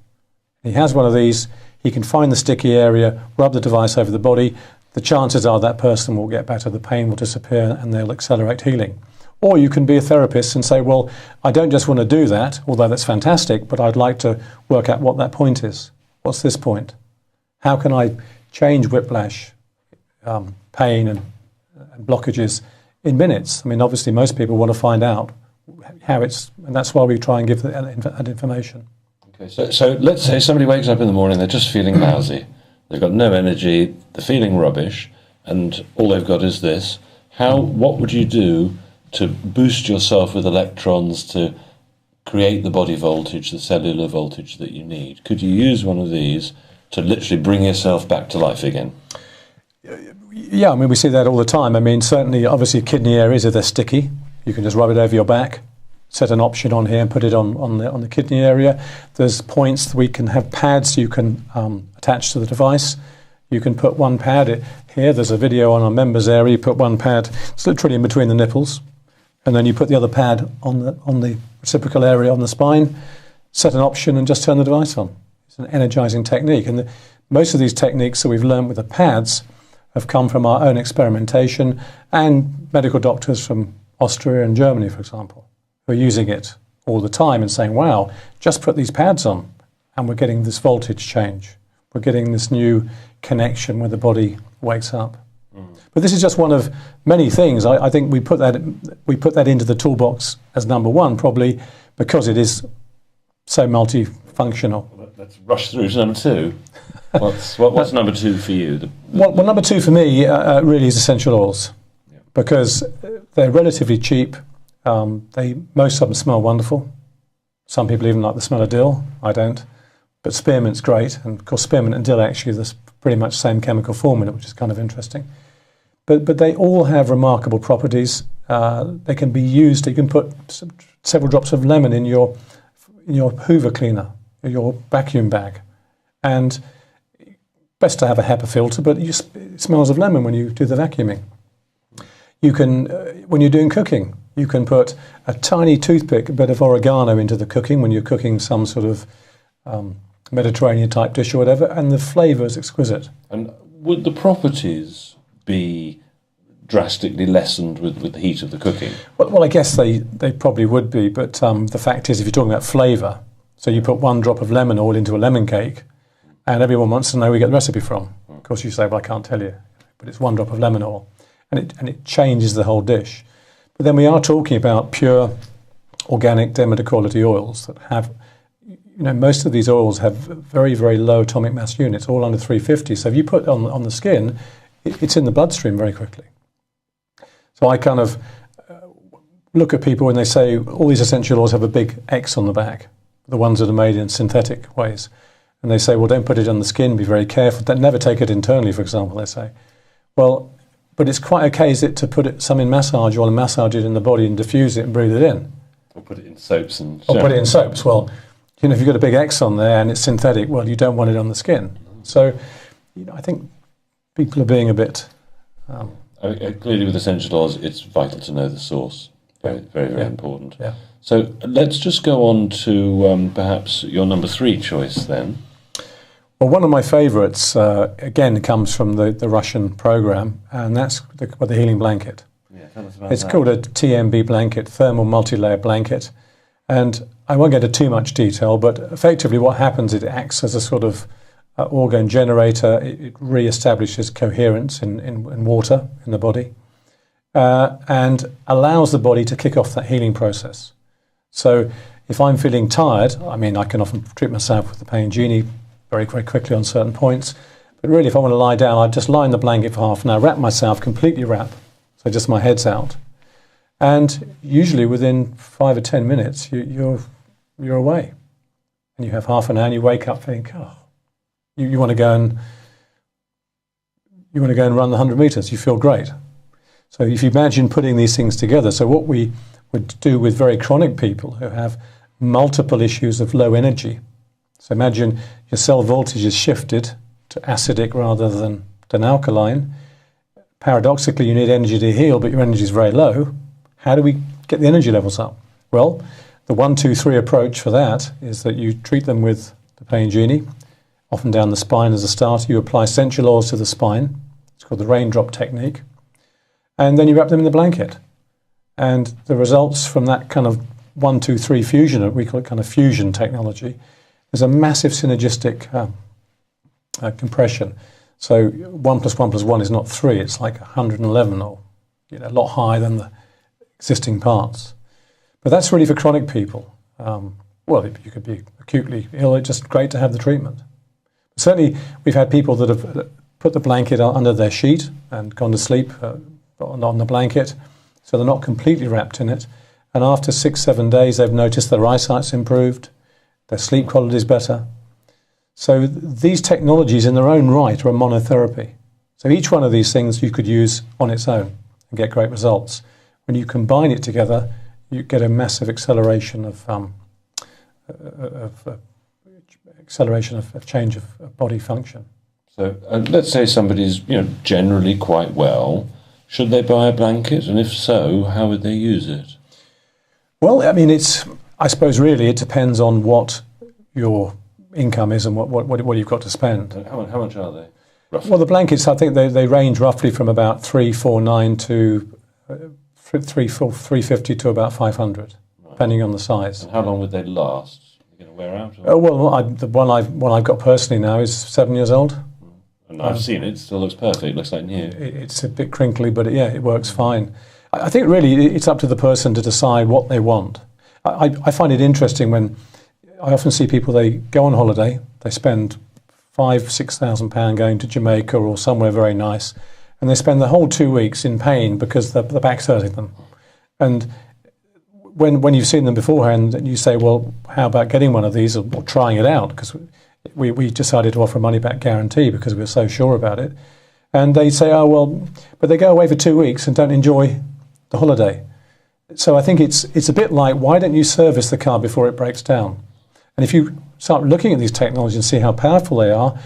He has one of these, he can find the sticky area, rub the device over the body. The chances are that person will get better, the pain will disappear, and they'll accelerate healing. Or you can be a therapist and say, well, I don't just want to do that, although that's fantastic, but I'd like to work out what that point is. What's this point? How can I change whiplash, pain and blockages in minutes? I mean, obviously, most people want to find out how and that's why we try and give that information. Okay, so let's say somebody wakes up in the morning, they're just feeling lousy. They've got no energy, they're feeling rubbish, and all they've got is this. What would you do to boost yourself with electrons to create the body voltage, the cellular voltage that you need? Could you use one of these to literally bring yourself back to life again? Yeah, I mean, we see that all the time. I mean, certainly, obviously, kidney areas, if they're sticky, you can just rub it over your back, set an option on here and put it on the kidney area. There's points we can have pads you can attach to the device. You can put one pad here. There's a video on our members area. You put one pad, it's literally in between the nipples, and then you put the other pad on the reciprocal area on the spine, set an option and just turn the device on. It's an energizing technique. And most of these techniques that we've learned with the pads have come from our own experimentation and medical doctors from Austria and Germany, for example, who are using it all the time and saying, wow, just put these pads on and we're getting this voltage change. We're getting this new connection where the body wakes up. But this is just one of many things. I think we put that into the toolbox as number one, probably because it is so multifunctional. Let's rush through to number two. What's number two for you? Well, number two for me really is essential oils, because they're relatively cheap. Most of them smell wonderful. Some people even like the smell of dill. I don't. But spearmint's great, and of course spearmint and dill actually there's pretty much the same chemical formula, which is kind of interesting. But they all have remarkable properties. They can be used. You can put several drops of lemon in your Hoover cleaner, your vacuum bag, and best to have a HEPA filter, but it smells of lemon when you do the vacuuming. You can, when you're doing cooking, you can put a tiny toothpick, a bit of oregano into the cooking when you're cooking some sort of Mediterranean type dish or whatever, and the flavour is exquisite. And would the properties be drastically lessened with the heat of the cooking? Well, I guess they probably would be, but the fact is, if you're talking about flavour, so you put one drop of lemon oil into a lemon cake, and everyone wants to know where you get the recipe from. Of course, you say, well, I can't tell you, but it's one drop of lemon oil, and it changes the whole dish. But then we are talking about pure, organic, Demeter quality oils that have, most of these oils have very, very low atomic mass units, all under 350. So if you put it on the skin, it's in the bloodstream very quickly. So I kind of look at people when they say all these essential oils have a big X on the back, the ones that are made in synthetic ways. And they say, well, don't put it on the skin, be very careful. Don't never take it internally, for example, they say. Well, but it's quite okay, is it, to put some in massage oil and massage it in the body and diffuse it and breathe it in? Or put it in soaps and... Or put it in soaps. Well, if you've got a big X on there and it's synthetic, well, you don't want it on the skin. So, I think people are being a bit... clearly with essential oils, it's vital to know the source. Very, very, very important. Yeah. So let's just go on to perhaps your number three choice then. Well, one of my favourites, again, comes from the Russian program, and that's the healing blanket. Yeah, tell us about it's that. called a TMB blanket, thermal multi-layer blanket, And I won't go into too much detail, but effectively what happens, it acts as a sort of organ generator. It re-establishes coherence in water in the body, and allows the body to kick off that healing process. So if I'm feeling tired, I mean, I can often treat myself with the pain Genie very, very quickly on certain points. But really, if I want to lie down, I just lie in the blanket for half an hour, wrap myself, completely wrap, so just my head's out. And usually within 5 or 10 minutes, you're away. And you have half an hour and you wake up thinking, oh, you want to go and run the 100 meters. You feel great. So if you imagine putting these things together, so what we would do with very chronic people who have multiple issues of low energy. So imagine your cell voltage is shifted to acidic rather than alkaline. Paradoxically, you need energy to heal, but your energy is very low. How do we get the energy levels up? Well, the 1, 2, 3 approach for that is that you treat them with the pain Genie, often down the spine as a starter. You apply essential oils to the spine. It's called the raindrop technique. And then you wrap them in the blanket. And the results from that kind of 1, 2, 3 fusion, we call it kind of fusion technology, there's a massive synergistic compression. So 1 + 1 + 1 is not 3, it's like 111 or a lot higher than the existing parts. But that's really for chronic people. Well, you could be acutely ill, it's just great to have the treatment. Certainly, we've had people that have put the blanket under their sheet and gone to sleep on the blanket, so they're not completely wrapped in it. And after 6, 7 days, they've noticed their eyesight's improved, their sleep quality is better. So these technologies in their own right are a monotherapy. So each one of these things you could use on its own and get great results. When you combine it together, you get a massive acceleration of change of body function. So let's say somebody's generally quite well. Should they buy a blanket? And if so, how would they use it? Well, I mean, I suppose really it depends on what your income is and what you've got to spend. How much are they, roughly? Well, the blankets, I think they range roughly from about $349 to $350 to about $500, right, depending on the size. And how long would they last? Are they going to wear out? Well, the one I've got personally now is 7 years old. And I've seen it. It still looks perfect. It looks like new. It's a bit crinkly, but it works fine. I think really it's up to the person to decide what they want. I find it interesting when I often see people, they go on holiday, they spend £5,000-6,000 going to Jamaica or somewhere very nice, and they spend the whole 2 weeks in pain because the back's hurting them. And when you've seen them beforehand, you say, well, how about getting one of these or trying it out? Because we decided to offer a money-back guarantee because we were so sure about it. And they say, oh, well, but they go away for 2 weeks and don't enjoy the holiday. So I think it's a bit like, why don't you service the car before it breaks down? And if you start looking at these technologies and see how powerful they are,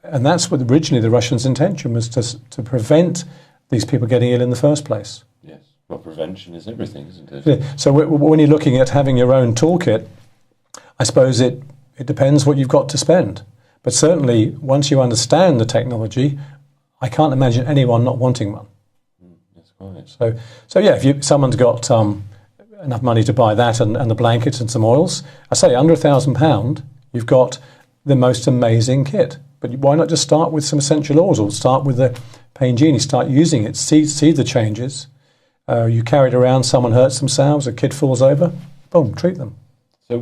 and that's what originally the Russians' intention was, to prevent these people getting ill in the first place. Yes, well, prevention is everything, isn't it? Yeah. So when you're looking at having your own toolkit, I suppose it depends what you've got to spend. But certainly, once you understand the technology, I can't imagine anyone not wanting one. That's right. So yeah, if someone's got enough money to buy that and the blankets and some oils, I say under £1,000, you've got the most amazing kit. But why not just start with some essential oils, or start with the pain Genie, start using it, see the changes. You carry it around, someone hurts themselves, a kid falls over, boom, treat them. So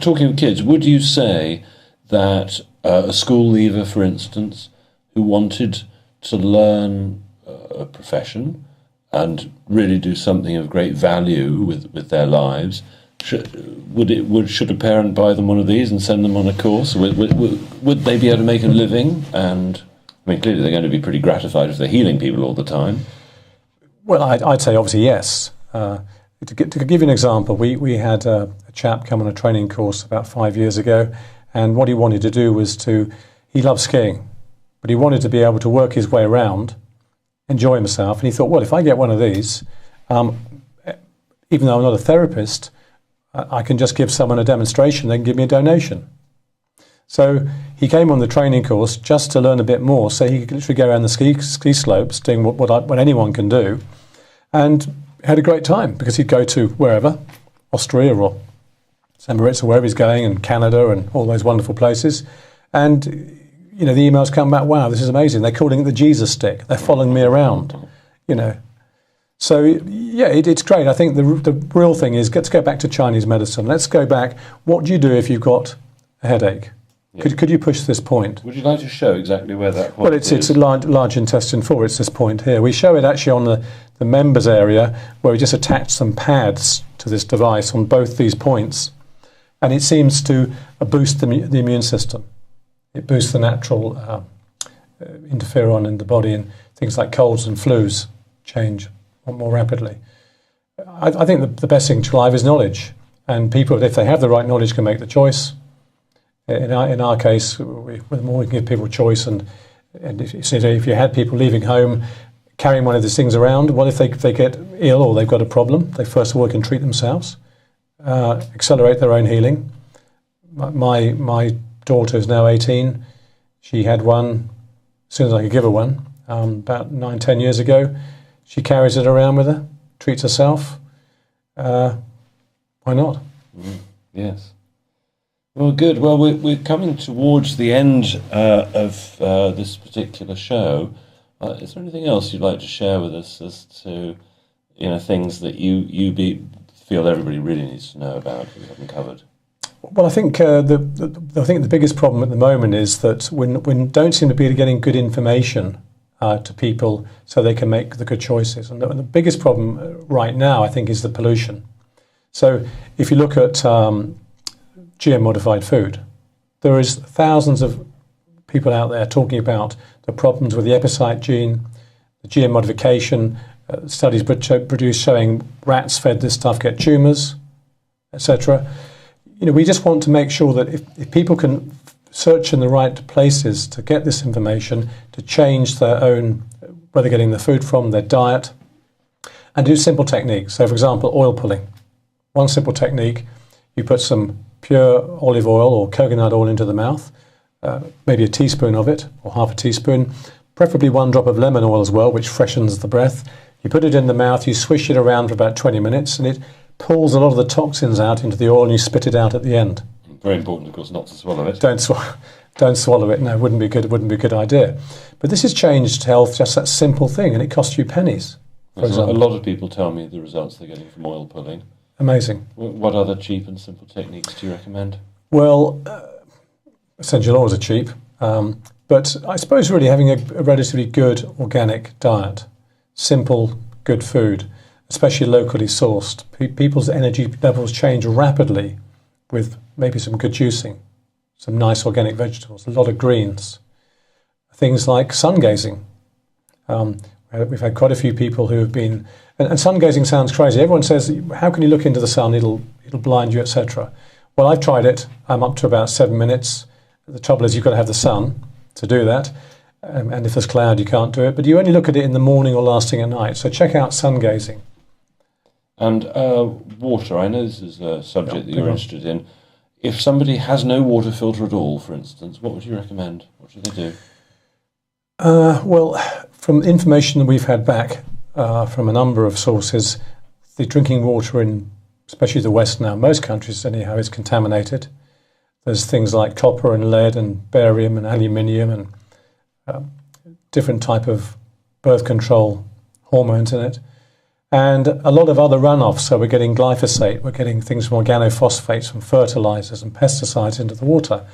talking of kids, would you say that a school leaver, for instance, who wanted to learn a profession and really do something of great value with their lives, should a parent buy them one of these and send them on a course? Would they be able to make a living? And I mean, clearly they're going to be pretty gratified if they're healing people all the time. Well, I'd say obviously yes. To give you an example, we had a chap come on a training course about 5 years ago, and what he wanted to do was he loved skiing, but he wanted to be able to work his way around, enjoy himself, and he thought, well, if I get one of these, even though I'm not a therapist, I can just give someone a demonstration, they can give me a donation. So he came on the training course just to learn a bit more, so he could literally go around the ski slopes doing what anyone can do, and had a great time because he'd go to wherever, Austria or St. Moritz or wherever he's going, and Canada and all those wonderful places. And, you know, the emails come back, wow, this is amazing. They're calling it the Jesus stick. They're following me around, you know. So, yeah, it's great. I think the real thing is, let's go back to Chinese medicine. Let's go back. What do you do if you've got a headache? Yeah. Could you push this point? Would you like to show exactly where that point is? Well, it's a large intestine 4. It's this point here. We show it actually on the members area, where we just attach some pads to this device on both these points. And it seems to boost the immune system. It boosts the natural interferon in the body, and things like colds and flus change more rapidly. I think the best thing to live is knowledge. And people, if they have the right knowledge, can make the choice. In our case, the more we can give people choice, and if you had people leaving home carrying one of these things around, what if they get ill or they've got a problem? They first of all can treat themselves, accelerate their own healing. My daughter is now 18. She had one as soon as I could give her one, about 9-10 years ago. She carries it around with her, treats herself. Why not? Yes. Well, good. Well, we're coming towards the end of this particular show. Is there anything else you'd like to share with us as to, you know, things that you feel everybody really needs to know about that we haven't covered? Well, I think the biggest problem at the moment is that we don't seem to be getting good information to people so they can make the good choices. And the biggest problem right now, I think, is the pollution. So if you look at GM-modified food, there is thousands of people out there talking about the problems with the epicyte gene, the GM modification, studies produced showing rats fed this stuff get tumours, etc. You know, we just want to make sure that if people can search in the right places to get this information, to change their own, where they're getting the food from, their diet, and do simple techniques. So, for example, oil pulling. One simple technique, you put some pure olive oil or coconut oil into the mouth, maybe a teaspoon of it, or half a teaspoon, preferably 1 drop of lemon oil as well, which freshens the breath. You put it in the mouth, you swish it around for about 20 minutes, and it pulls a lot of the toxins out into the oil, and you spit it out at the end. Very important, of course, not to swallow it. Don't swallow it. No, wouldn't be good. It wouldn't be a good idea. But this has changed health, just that simple thing, and it costs you pennies. For example, a lot of people tell me the results they're getting from oil pulling. Amazing. What other cheap and simple techniques do you recommend? Well, essential oils are cheap, but I suppose really having a relatively good organic diet, simple, good food, especially locally sourced. People's energy levels change rapidly with maybe some good juicing, some nice organic vegetables, a lot of greens. Things like sun gazing. We've had quite a few people who have been, and sun gazing sounds crazy. Everyone says, how can you look into the sun? It'll blind you, etc. Well, I've tried it. I'm up to about 7 minutes. The trouble is you've got to have the sun to do that. And if there's cloud, you can't do it. But you only look at it in the morning or last thing at night. So check out sun gazing. And water, I know this is a subject that you're interested in. If somebody has no water filter at all, for instance, what would you recommend? What should they do? Well, from information that we've had back from a number of sources, the drinking water in, especially the West now, most countries anyhow, is contaminated. There's things like copper and lead and barium and aluminium and different type of birth control hormones in it. And a lot of other runoffs, so we're getting glyphosate, we're getting things from organophosphates, from fertilizers and pesticides into the water.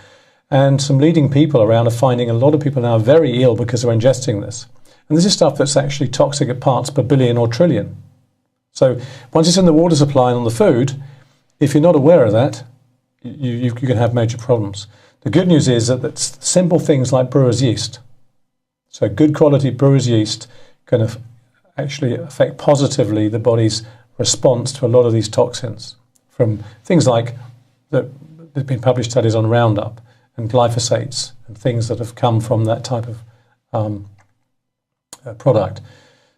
And some leading people around are finding a lot of people now are very ill because they're ingesting this. And this is stuff that's actually toxic at parts per billion or trillion. So once it's in the water supply and on the food, if you're not aware of that, you can have major problems. The good news is that simple things like brewer's yeast, so good quality brewer's yeast, can actually affect positively the body's response to a lot of these toxins, from things like there's been published studies on Roundup and glyphosates and things that have come from that type of product.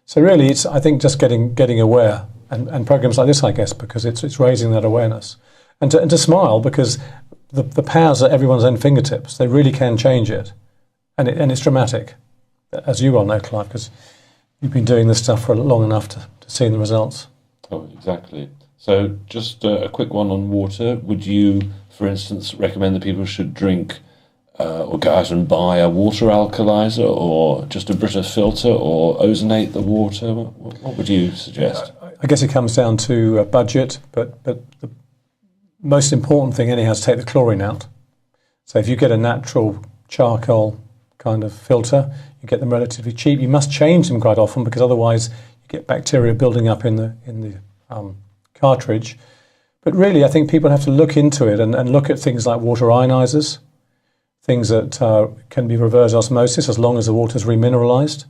So really, it's, I think, just getting aware, and programs like this, I guess, because it's raising that awareness, and to smile, because the powers are at everyone's own fingertips. They really can change it, and it's dramatic, as you well know, Clive, because you've been doing this stuff for long enough to see the results. Oh, exactly. So just a quick one on water. Would you, for instance, recommend that people should drink or go out and buy a water alkalizer or just a Brita filter or ozonate the water? What would you suggest? I guess it comes down to a budget, but the most important thing anyhow is take the chlorine out. So if you get a natural charcoal kind of filter, you get them relatively cheap. You must change them quite often because otherwise you get bacteria building up in the cartridge. But really, I think people have to look into it and look at things like water ionizers, things that can be reverse osmosis as long as the water is remineralized.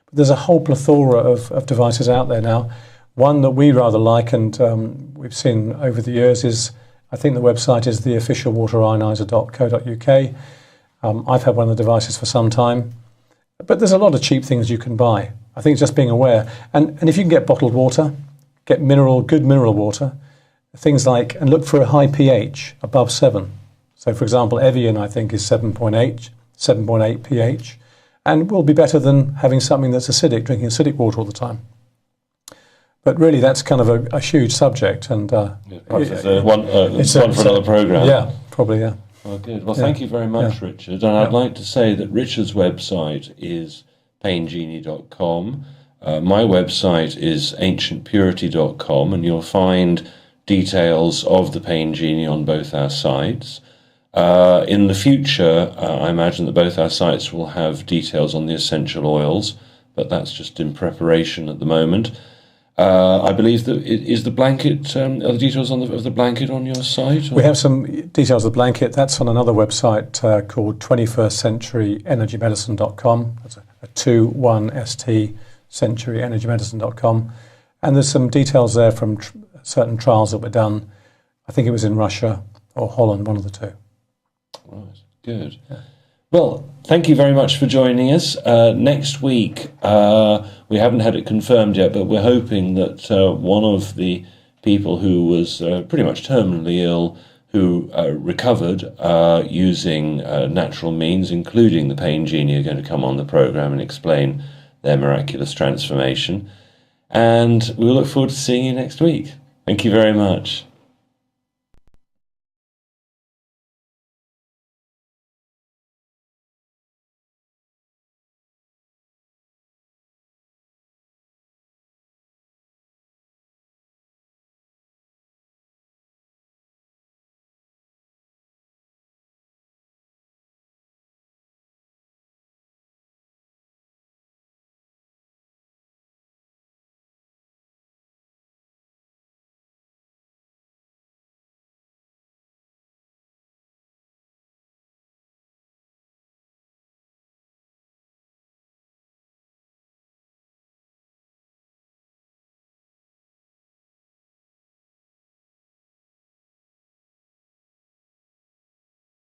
But there's a whole plethora of devices out there now. One that we rather like and we've seen over the years is, I think the website is theofficialwaterionizer.co.uk. I've had one of the devices for some time. But there's a lot of cheap things you can buy. I think just being aware. And if you can get bottled water, get good mineral water, things like, and look for a high pH, above 7. So, for example, Evian, I think, is 7.8 pH, and will be better than having something that's acidic, drinking acidic water all the time. But really, that's kind of a huge subject. And it's one for another programme. Yeah, probably, yeah. Oh, good. Well, thank you very much, Richard. And I'd like to say that Richard's website is paingenie.com. My website is ancientpurity.com, and you'll find details of the Pain Genie on both our sites. In the future, I imagine that both our sites will have details on the essential oils, but that's just in preparation at the moment. I believe that is the blanket. Are the details of the blanket on your site? Or? We have some details of the blanket. That's on another website called 21stcenturyenergymedicine.com. That's a 21st centuryenergymedicine.com. And there's some details there from certain trials that were done. I think it was in Russia or Holland, one of the two. Right, good. Yeah. Well, thank you very much for joining us. Next week, we haven't had it confirmed yet, but we're hoping that one of the people who was pretty much terminally ill, who recovered using natural means, including the Pain Genie, are going to come on the programme and explain their miraculous transformation. And we'll look forward to seeing you next week. Thank you very much.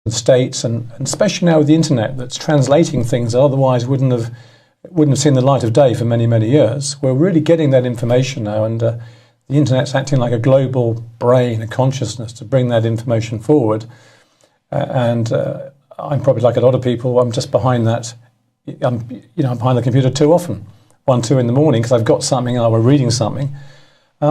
States and especially now with the internet that's translating things that otherwise wouldn't have seen the light of day for many years. We're really getting that information now, and the internet's acting like a global brain, a consciousness to bring that information forward. And I'm probably like a lot of people. I'm just behind that. I'm behind the computer too often, 1, 2 in the morning because I've got something and we're reading something.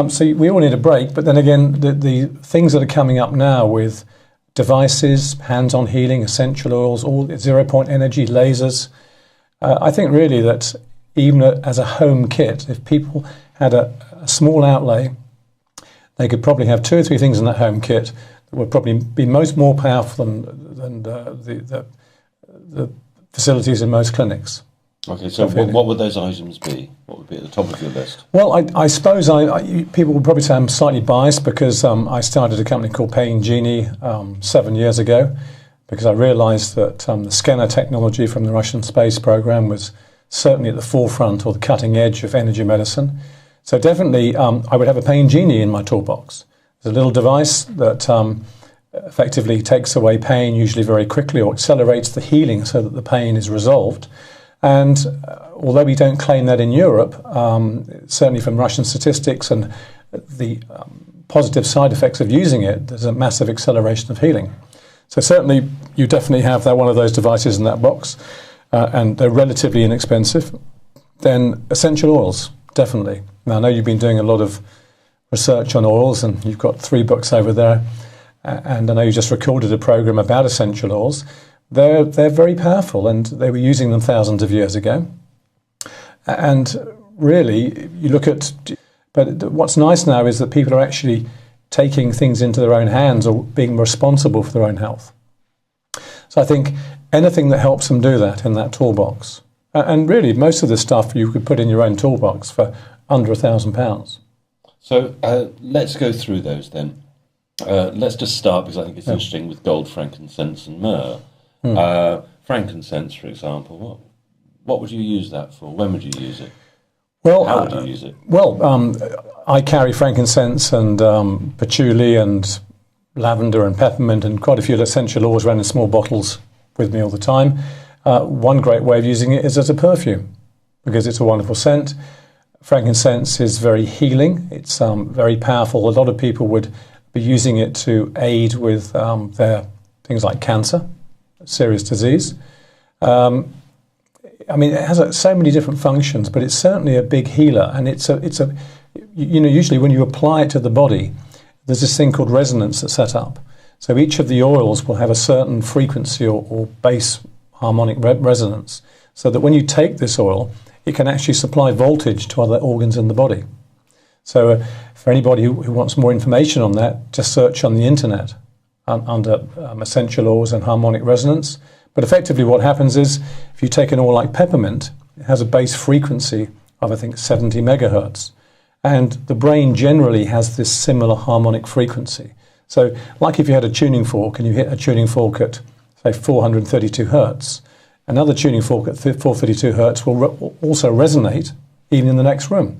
So we all need a break. But then again, the things that are coming up now with devices, hands-on healing, essential oils, all 0-point energy, lasers. I think really that even as a home kit, if people had a small outlay, they could probably have 2 or 3 things in that home kit that would probably be more powerful than the facilities in most clinics. Okay, so what would those items be? What would be at the top of your list? Well, I suppose people would probably say I'm slightly biased because I started a company called Pain Genie 7 years ago because I realised that the scanner technology from the Russian space program was certainly at the forefront or the cutting edge of energy medicine. So definitely I would have a Pain Genie in my toolbox. It's a little device that effectively takes away pain usually very quickly or accelerates the healing so that the pain is resolved. And although we don't claim that in Europe, certainly from Russian statistics and the positive side effects of using it, there's a massive acceleration of healing. So certainly you definitely have one of those devices in that box, and they're relatively inexpensive. Then essential oils, definitely. Now I know you've been doing a lot of research on oils, and you've got 3 books over there, and I know you just recorded a program about essential oils. They're very powerful, and they were using them thousands of years ago. And really, you look at... But what's nice now is that people are actually taking things into their own hands or being responsible for their own health. So I think anything that helps them do that in that toolbox. And really, most of the stuff you could put in your own toolbox for under £1,000. So let's go through those then. Let's just start, because I think it's interesting, with gold, frankincense and myrrh. Frankincense, for example, what would you use that for? When would you use it? Well, how would you use it? Well, I carry frankincense and patchouli and lavender and peppermint and quite a few essential oils around in small bottles with me all the time. One great way of using it is as a perfume, because it's a wonderful scent. Frankincense is very healing. It's very powerful. A lot of people would be using it to aid with their things like cancer, serious disease. I mean, it has so many different functions, but it's certainly a big healer. And it's a usually when you apply it to the body, there's this thing called resonance that's set up. So each of the oils will have a certain frequency or base harmonic resonance, so that when you take this oil, it can actually supply voltage to other organs in the body. So for anybody who wants more information on that, just search on the internet under essential oils and harmonic resonance. But effectively what happens is, if you take an oil like peppermint, it has a base frequency of, I think, 70 megahertz. And the brain generally has this similar harmonic frequency. So like if you had a tuning fork and you hit a tuning fork at, say, 432 hertz, another tuning fork at 432 hertz will also resonate even in the next room.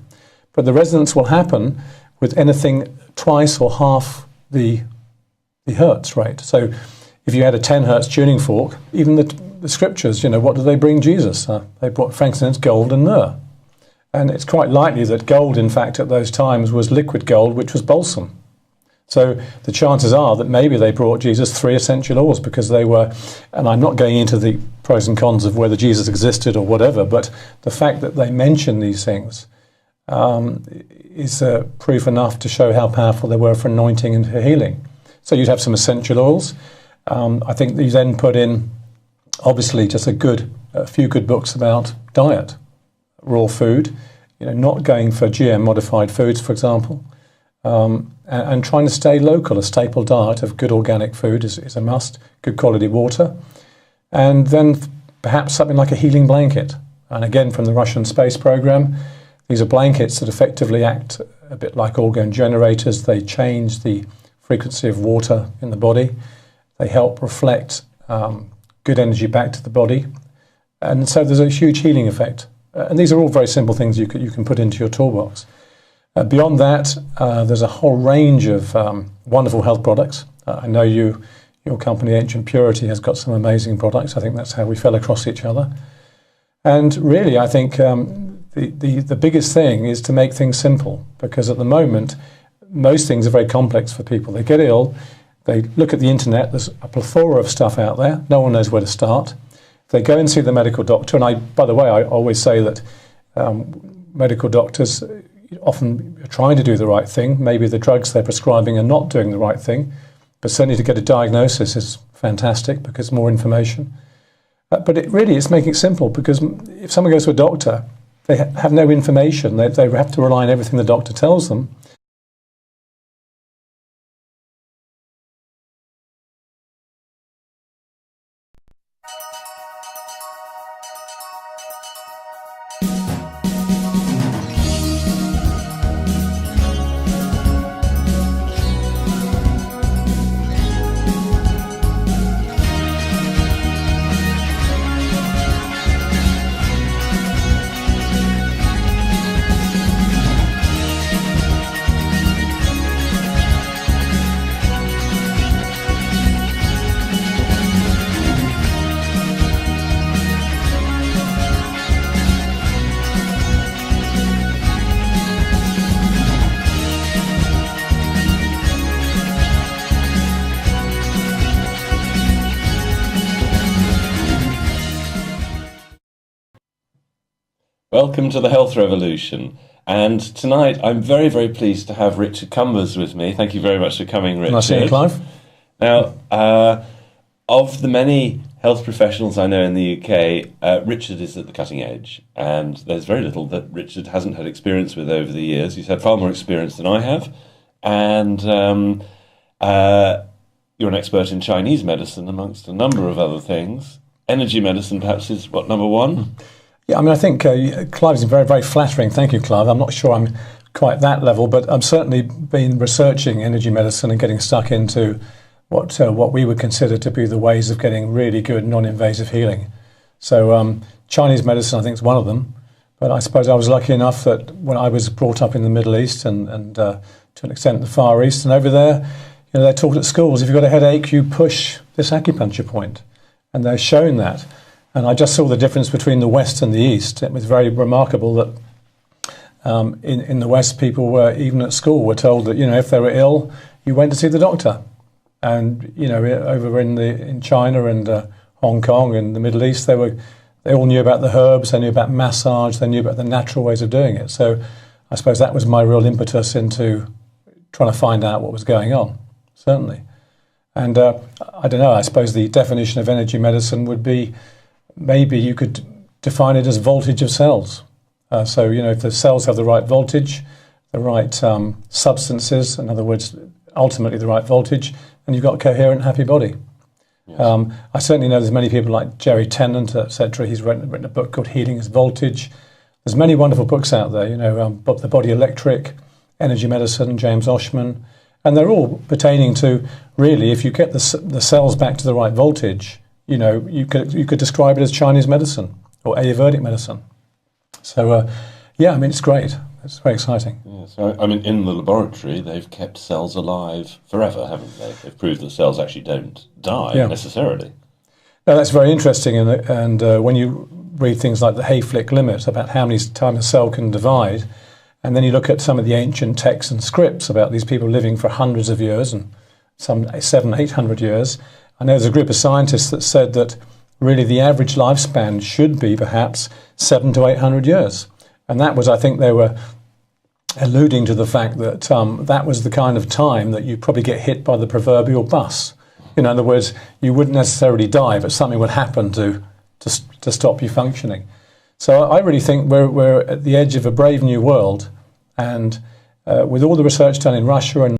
But the resonance will happen with anything twice or half the hertz rate. So if you had a 10 hertz tuning fork, even the scriptures, what do they bring Jesus? They brought frankincense, gold and myrrh. And it's quite likely that gold, in fact, at those times was liquid gold, which was balsam. So the chances are that maybe they brought Jesus 3 essential oils, because they were, and I'm not going into the pros and cons of whether Jesus existed or whatever, but the fact that they mention these things is proof enough to show how powerful they were for anointing and for healing. So you'd have some essential oils. I think you then put in, obviously, just a few good books about diet, raw food, not going for GM modified foods, for example, and trying to stay local. A staple diet of good organic food is a must, good quality water, and then perhaps something like a healing blanket. And again, from the Russian space program, these are blankets that effectively act a bit like orgone generators. They change the frequency of water in the body. They help reflect good energy back to the body. And so there's a huge healing effect. And these are all very simple things you can put into your toolbox. Beyond that, there's a whole range of wonderful health products. I know your company, Ancient Purity, has got some amazing products. I think that's how we fell across each other. And really, I think the biggest thing is to make things simple, because at the moment, most things are very complex for people. They get ill, they look at the internet, there's a plethora of stuff out there, no one knows where to start. They go and see the medical doctor, and by the way, I always say that medical doctors often are trying to do the right thing. Maybe the drugs they're prescribing are not doing the right thing, but certainly to get a diagnosis is fantastic, because more information. But it's making it simple, because if someone goes to a doctor, they have no information. They have to rely on everything the doctor tells them. Welcome to the Health Revolution. And tonight, I'm very, very pleased to have Richard Cumbers with me. Thank you very much for coming, Richard. Nice to see you, Clive. Now, of the many health professionals I know in the UK, Richard is at the cutting edge. And there's very little that Richard hasn't had experience with over the years. He's had far more experience than I have. And you're an expert in Chinese medicine, amongst a number of other things. Energy medicine, perhaps, is what, number one? Yeah, I mean, I think Clive is very, very flattering. Thank you, Clive. I'm not sure I'm quite that level, but I've certainly been researching energy medicine and getting stuck into what we would consider to be the ways of getting really good non-invasive healing. So Chinese medicine, I think, is one of them. But I suppose I was lucky enough that when I was brought up in the Middle East and to an extent the Far East, and over there, they're taught at schools, if you've got a headache, you push this acupuncture point. And they're shown that. And I just saw the difference between the West and the East. It was very remarkable that in the West, people were, even at school, were told that, if they were ill, you went to see the doctor. And, over in China and Hong Kong and the Middle East, they all knew about the herbs, they knew about massage, they knew about the natural ways of doing it. So I suppose that was my real impetus into trying to find out what was going on, certainly. And I don't know, I suppose the definition of energy medicine would be, maybe you could define it as voltage of cells. So, if the cells have the right voltage, the right substances, in other words, ultimately the right voltage, then you've got a coherent, happy body. Yes. I certainly know there's many people like Jerry Tennant, etc. He's written a book called Healing as Voltage. There's many wonderful books out there, The Body Electric, Energy Medicine, James Oshman, and they're all pertaining to, really, if you get the cells back to the right voltage, you could describe it as Chinese medicine or Ayurvedic medicine. So, it's great. It's very exciting. Yeah, so, in the laboratory, they've kept cells alive forever, haven't they? They've proved that cells actually don't die necessarily. No, that's very interesting. And when you read things like the Hayflick limit about how many times a cell can divide, and then you look at some of the ancient texts and scripts about these people living for hundreds of years and some 700-800 years, I know there's a group of scientists that said that really the average lifespan should be perhaps 700 to 800 years. And that was, I think they were alluding to the fact that that was the kind of time that you'd probably get hit by the proverbial bus. In other words, you wouldn't necessarily die, but something would happen to stop you functioning. So I really think we're at the edge of a brave new world. And with all the research done in Russia and